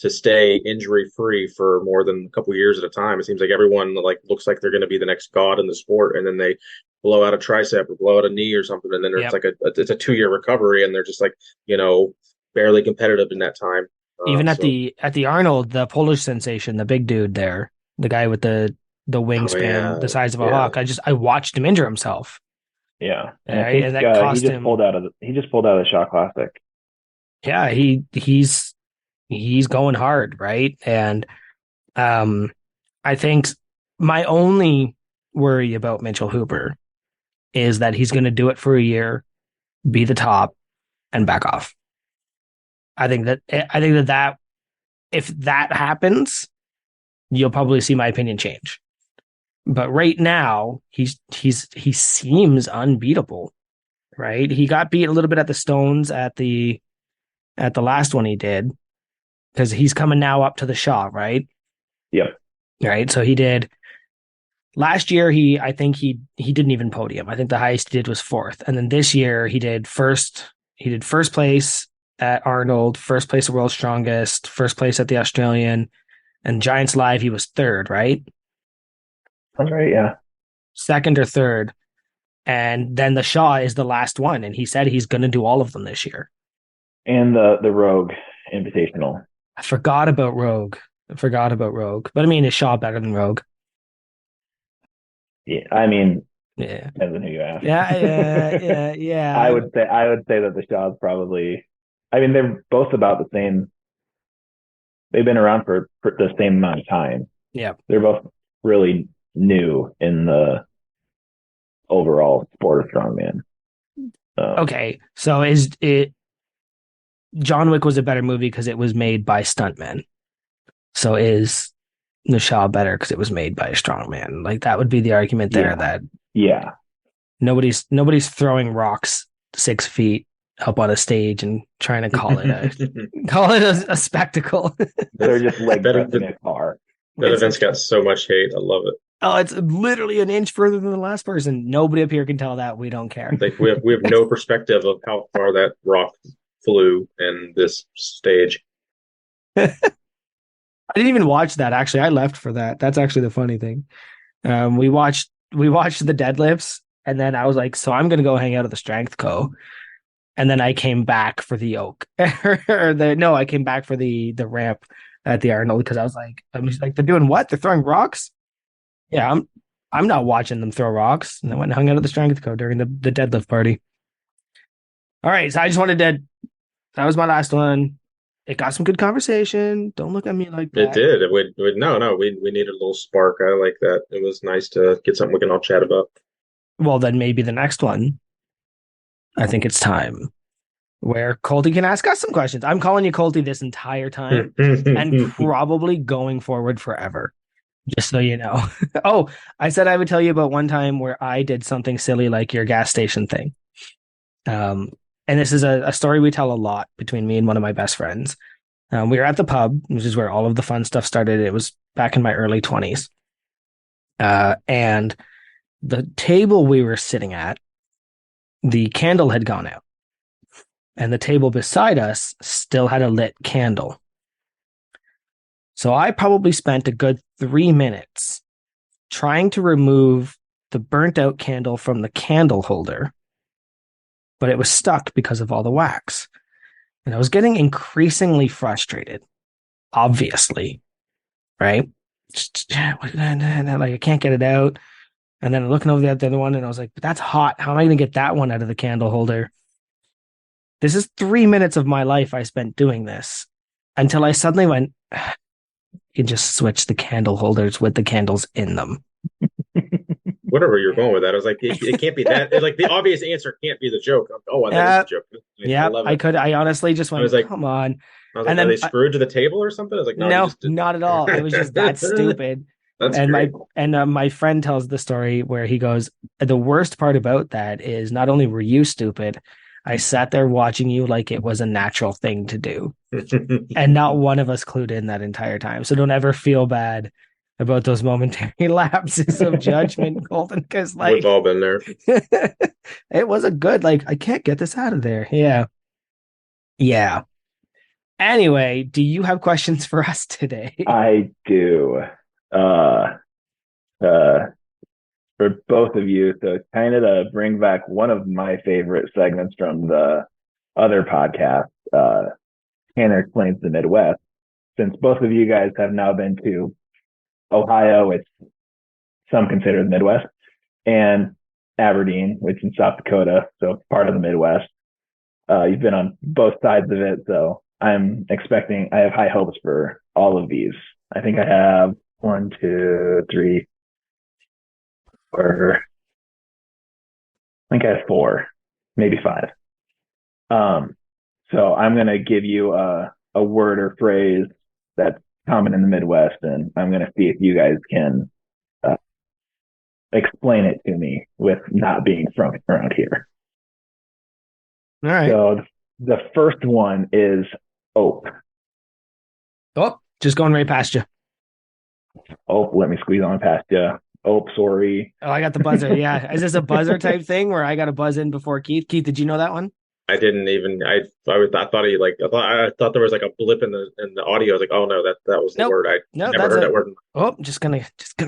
stay injury free for more than a couple years at a time. It seems like everyone like looks like they're going to be the next god in the sport, and then they blow out a tricep or blow out a knee or something, and then it's Yep. like it's a 2 year recovery, and they're just like barely competitive in that time. Even So at the Arnold, the Polish sensation, the big dude there, the guy with the oh wingspan yeah, the size of a yeah. hawk. I watched him injure himself. Yeah, and I Right? think And that he cost just him. pulled out of the Shaw Classic. Yeah, he's going hard, right? And um I think my only worry about Mitchell Hooper is that he's going to do it for a year, be the top, and back off. I think that if that happens, you'll probably see my opinion change. But right now, he seems unbeatable, right? He got beat a little bit at the Stones at the last one he did because he's coming now up to the Shaw, right? Yep. Right. So he did last year. I think he didn't even podium. I think the highest he did was fourth, and then this year he did first. He did first place at Arnold, first place at World's Strongest, first place at the Australian, and Giants Live he was third, right? That's right. Yeah. Second or third. And then the Shaw is the last one, and he said he's going to do all of them this year. And the Rogue Invitational. I forgot about Rogue. But I mean, is Shaw better than Rogue? Yeah. I mean, Yeah. depends on who you ask. Yeah. I would say that the Shaw's probably. I mean, they're both about the same. They've been around for the same amount of time. Yeah. They're both really new in the overall sport of strongman. Okay, so is it John Wick was a better movie because it was made by stuntmen? So is The Shah better because it was made by a strongman? Like that would be the argument there Yeah. that Yeah. nobody's throwing rocks 6 feet up on a stage and trying to call it a spectacle. They're just leg That pressing a car. event's got so much hate. I love it. Oh, it's literally an inch further than the last person. Nobody up here can tell that. We don't care. Like we have no perspective of how far that rock flew in this stage. I didn't even watch that. Actually, I left for that. That's actually the funny thing. We watched the deadlifts, and then I was like, so I'm gonna go hang out at the Strength Co. And then I came back for the Oak. I came back for the ramp at the Arnold because I'm just like, they're doing what? They're throwing rocks? Yeah, I'm not watching them throw rocks. And I went and hung out at the Strength Co. during the deadlift party. All right, so I just wanted to. That was my last one. It got some good conversation. Don't look at me like It that. did. We needed a little spark. I like that. It was nice to get something we can all chat about. Well, then maybe the next one. I think it's time where Colty can ask us some questions. I'm calling you Colty this entire time and probably going forward forever. Just so you know. Oh, I said I would tell you about one time where I did something silly like your gas station thing. And this is a story we tell a lot between me and one of my best friends. We were at the pub, which is where all of the fun stuff started. It was back in my early 20s. And the table we were sitting at, the candle had gone out. And the table beside us still had a lit candle. So I probably spent a good 3 minutes trying to remove the burnt out candle from the candle holder, but it was stuck because of all the wax. And I was getting increasingly frustrated, obviously, right? Like, I can't get it out. And then looking over the other one, and I was like, but that's hot. How am I going to get that one out of the candle holder? This is 3 minutes of my life I spent doing this until I suddenly went, you can just switch the candle holders with the candles in them. Whatever you're going with that, I was like, it can't be that. Like the obvious answer can't be the joke. Oh, that is the joke. Yeah, I honestly just went, like, come on. I was like, are they screwed to the table or something? I was like, no, not at all. It was just that stupid. That's and great. My friend tells the story where he goes, the worst part about that is not only were you stupid, I sat there watching you like it was a natural thing to do. And not one of us clued in that entire time. So don't ever feel bad about those momentary lapses of judgment, Kolten, because like we've all been there. It was a good, like, I can't get this out of there. Yeah. Anyway, do you have questions for us today? I do. For both of you, so kind of to bring back one of my favorite segments from the other podcast, Tanner Explains the Midwest. Since both of you guys have now been to Ohio, which some consider the Midwest, and Aberdeen, which is in South Dakota, so part of the Midwest. You've been on both sides of it, so I have high hopes for all of these. I think I have 1, 2, 3, 4. I think I have 4, maybe 5. So I'm going to give you a word or phrase that's common in the Midwest, and I'm going to see if you guys can explain it to me with not being from around here. All right. So the first one is ope. Oh, just going right past you. Ope, let me squeeze on past you. Ope, sorry. Oh, I got the buzzer. Yeah. Is this a buzzer type thing where I got to buzz in before Keith? Keith, did you know that one? I didn't even. I thought there was like a blip in the audio. I was like, oh no, that was the word. I never heard that word. Oh, just gonna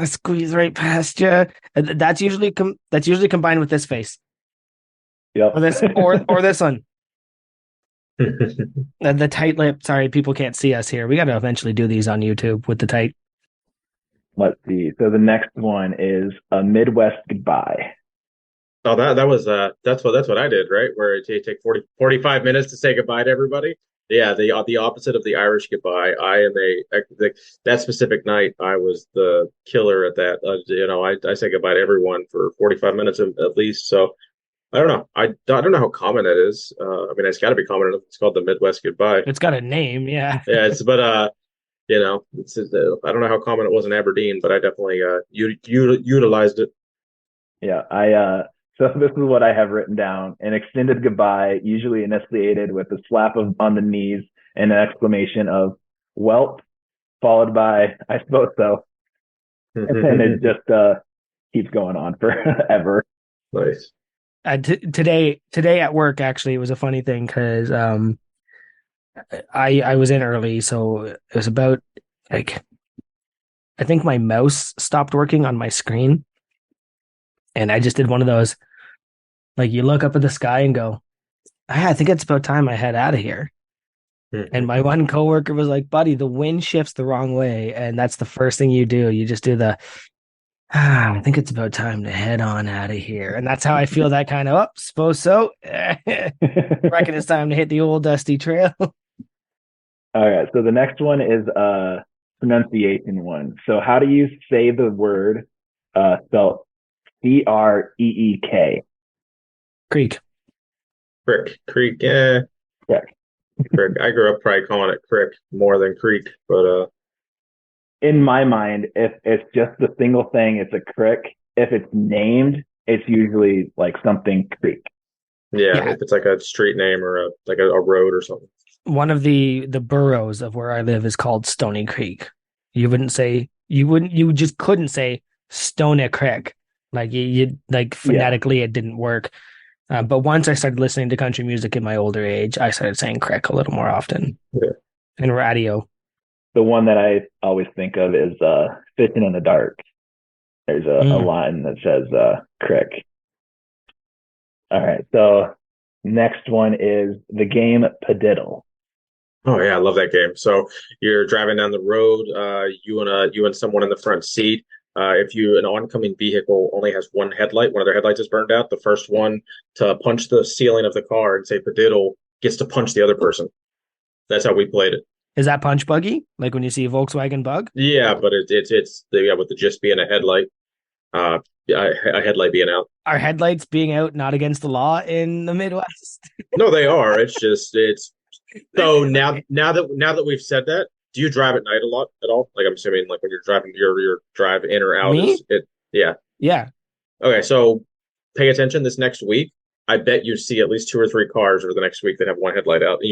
squeeze right past you. That's usually combined with this face. Yep. Or this or this one. The tight lip. Sorry, people can't see us here. We got to eventually do these on YouTube with the tight. Let's see. So the next one is a Midwest goodbye. Oh, that's what I did, right? Where it take 45 minutes to say goodbye to everybody. Yeah, the opposite of the Irish goodbye. That specific night, I was the killer at that. I say goodbye to everyone for 45 minutes at least. So I don't know. I don't know how common that is. I mean, it's got to be common enough. It's called the Midwest goodbye. It's got a name, yeah. Yeah, I don't know how common it was in Aberdeen, but I definitely utilized it. Yeah, so this is what I have written down. An extended goodbye, usually initiated with a slap on the knees and an exclamation of "Welp," followed by "I suppose so," and then it just keeps going on forever. Nice. Today at work, actually, it was a funny thing because I was in early, so it was about like I think my mouse stopped working on my screen, and I just did one of those like you look up at the sky and go, I think it's about time I head out of here. And my one coworker was like, "Buddy, the wind shifts the wrong way, and that's the first thing you do. You just do the I think it's about time to head on out of here." And that's how I feel that kind of, suppose so. Reckon it's time to hit the old dusty trail. All right, so the next one is a pronunciation one. So how do you say the word spelled Creek? Creek. Creek, yeah. Yeah. Crick. I grew up probably calling it crick more than creek, but In my mind, if it's just the single thing, it's a crick. If it's named, it's usually like something creek. yeah, if it's like a street name or a road or something. One of the boroughs of where I live is called Stony Creek. You just couldn't say Stony Creek. Like you like phonetically it didn't work. But once I started listening to country music in my older age, I started saying crick a little more often. Yeah. And radio. The one that I always think of is fishing in the dark. There's a line that says crick. All right, so next one is the game Padiddle. Oh yeah, I love that game. So you're driving down the road, you and someone in the front seat. If an oncoming vehicle only has one headlight, one of their headlights is burned out, the first one to punch the ceiling of the car and say "padiddle" gets to punch the other person. That's how we played it. Is that punch buggy? Like when you see a Volkswagen Bug? Yeah, but with the gist being a headlight, a headlight being out. Are headlights being out not against the law in the Midwest? No, they are. It's so now that we've said that, do you drive at night a lot at all? Like I'm assuming like when you're driving your drive in or out Me? is it yeah. Yeah. Okay, so pay attention this next week. I bet you see at least two or three cars over the next week that have one headlight out. And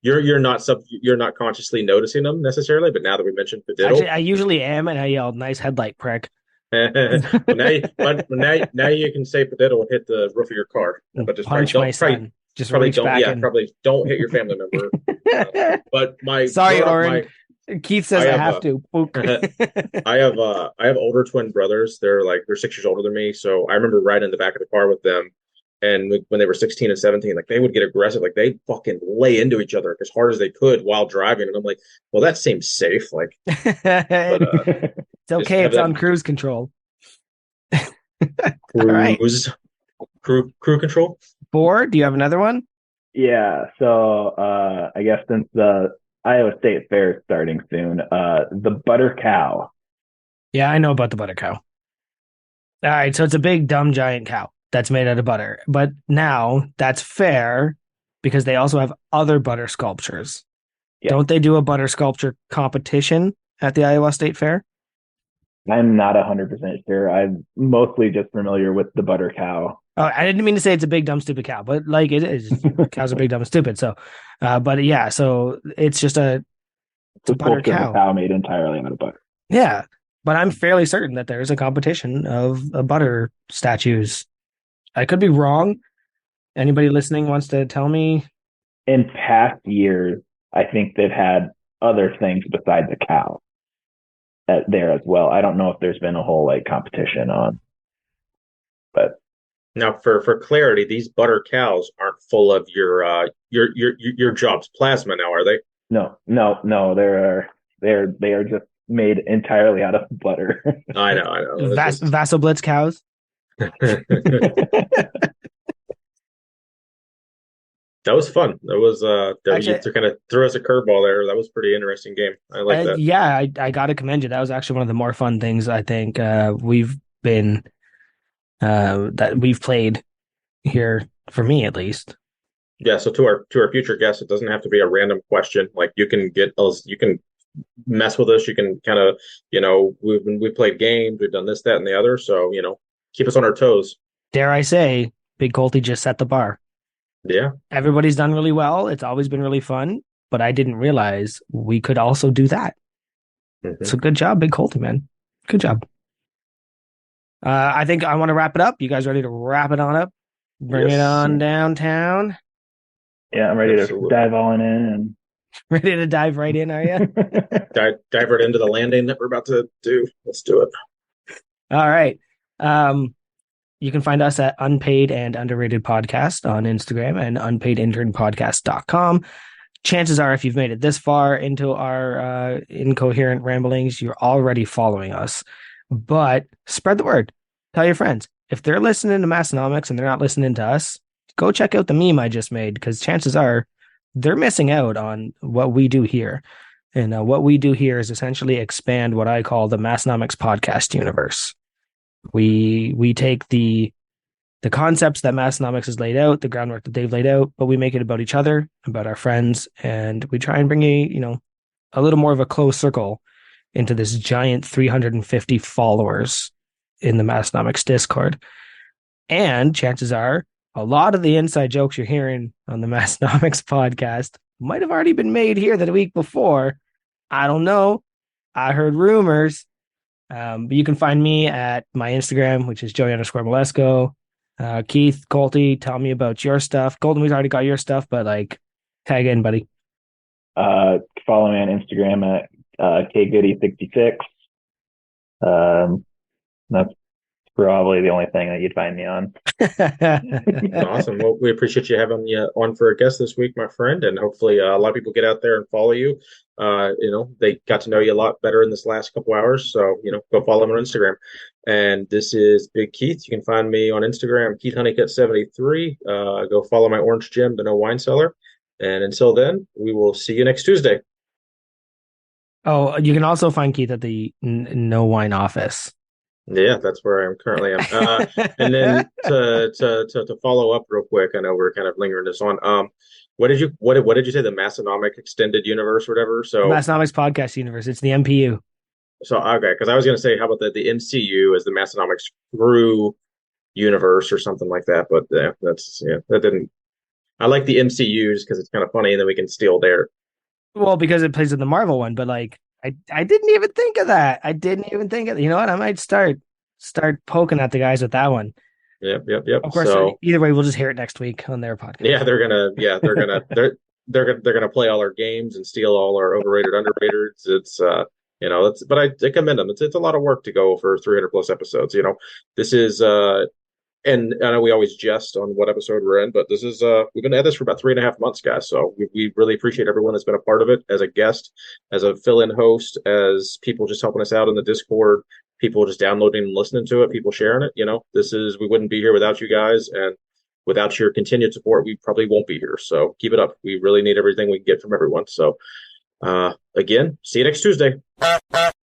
you're not consciously noticing them necessarily, but now that we mentioned Actually, Padiddle, I usually am, and I yelled, "Nice headlight, prick." now you can say Padiddle and hit the roof of your car. But just punch my son. Just probably reach don't back and probably don't hit your family member. But my sorry, growing up, Oren. Keith says I have to. I have older twin brothers. They're 6 years older than me. So I remember riding in the back of the car with them. And when they were 16 and 17, like they would get aggressive, like they fucking lay into each other as hard as they could while driving. And I'm like, well, that seems safe. Like, but it's okay. It's on cruise control. All right. Crew control. 4. Do you have another one? Yeah. So I guess since the Iowa State Fair is starting soon, the butter cow. Yeah, I know about the butter cow. All right. So it's a big, dumb, giant cow that's made out of butter. But now that's fair because they also have other butter sculptures. Yeah. Don't they do a butter sculpture competition at the Iowa State Fair? I'm not 100% sure. I'm mostly just familiar with the butter cow. Oh, I didn't mean to say it's a big, dumb, stupid cow, but like it is. Cows are big, dumb, and stupid. So, but yeah, so it's just a butter cow made entirely out of butter. Yeah, but I'm fairly certain that there's a competition of butter statues. I could be wrong. Anybody listening wants to tell me? In past years, I think they've had other things besides a cow there as well. I don't know if there's been a whole like competition on, but now for clarity, these butter cows aren't full of your job's plasma now, are they? No. They are just made entirely out of butter. I know. Vasoblitz cows. That was fun. That was you Actually, kind of threw us a curveball there. That was a pretty interesting game. I like that. yeah, I got to commend you. That was actually one of the more fun things I think we've been that we've played here for me at least. Yeah, so to our future guests, it doesn't have to be a random question. Like you can get us, you can mess with us. You can kind of, we played games, we've done this, that, and the other. So, keep us on our toes. Dare I say, Big Kolten just set the bar. Yeah. Everybody's done really well. It's always been really fun, but I didn't realize we could also do that. Hmm. So good job, Big Kolten, man. Good job. I think I want to wrap it up. You guys ready to wrap it on up? Bring it Yes, on downtown. Yeah, I'm ready to absolutely. dive all in Ready to dive right in, are you? and Dive right into the landing that we're about to do. Let's do it. All right. Um, you can find us at Unpaid and Underrated Podcast on Instagram and unpaidinternpodcast.com. Chances are, if you've made it this far into our incoherent ramblings, you're already following us. But spread the word. Tell your friends. If they're listening to Massonomics and they're not listening to us, go check out the meme I just made because chances are they're missing out on what we do here. And what we do here is essentially expand what I call the Massonomics podcast universe. We take the concepts that Massonomics has laid out, the groundwork that they've laid out, but we make it about each other, about our friends, and we try and bring a little more of a close circle into this giant 350 followers in the Massonomics Discord. And chances are a lot of the inside jokes you're hearing on the Massonomics podcast might have already been made here the week before. I don't know. I heard rumors. But you can find me at my Instagram, which is Joey_Molesco. Keith, Colty, tell me about your stuff. Golden, we've already got your stuff, but like, tag in, buddy. follow me on Instagram at kgoody66. That's probably the only thing that you'd find me on. Awesome. Well, we appreciate you having me on for a guest this week, my friend, and hopefully a lot of people get out there and follow you. They got to know you a lot better in this last couple hours, so go follow them on Instagram. And this is Big Keith. You can find me on Instagram, Keith Honeycutt73. Go follow my Orange Gym, the No Wine Cellar. And until then, we will see you next Tuesday. Oh, you can also find Keith at the No Wine office. Yeah, that's where I am currently am. And then to follow up real quick, I know we're kind of lingering this on. What did you say, the Massonomic Extended Universe or whatever? The So Massonomics podcast universe. It's the MPU. okay, because I was going to say, how about the MCU as the Massonomic Screw universe or something like that, but that didn't. I like the MCU just because it's kind of funny, and then we can steal there. Well, because it plays in the Marvel one, but like I didn't even think of that. I didn't even think of you know what? I might start poking at the guys with that one. Yep, yep, yep. Of course, So either way, we'll just hear it next week on their podcast. yeah, they're gonna play all our games and steal all our overrated underrated. But I commend them. It's a lot of work to go for 300 plus episodes. This is and I know we always jest on what episode we're in, but this is we've been at this for about 3.5 months, guys. So we really appreciate everyone that's been a part of it as a guest, as a fill-in host, as people just helping us out in the Discord, people just downloading and listening to it, people sharing it. We wouldn't be here without you guys, and without your continued support, we probably won't be here. So keep it up. We really need everything we can get from everyone. So again, see you next Tuesday.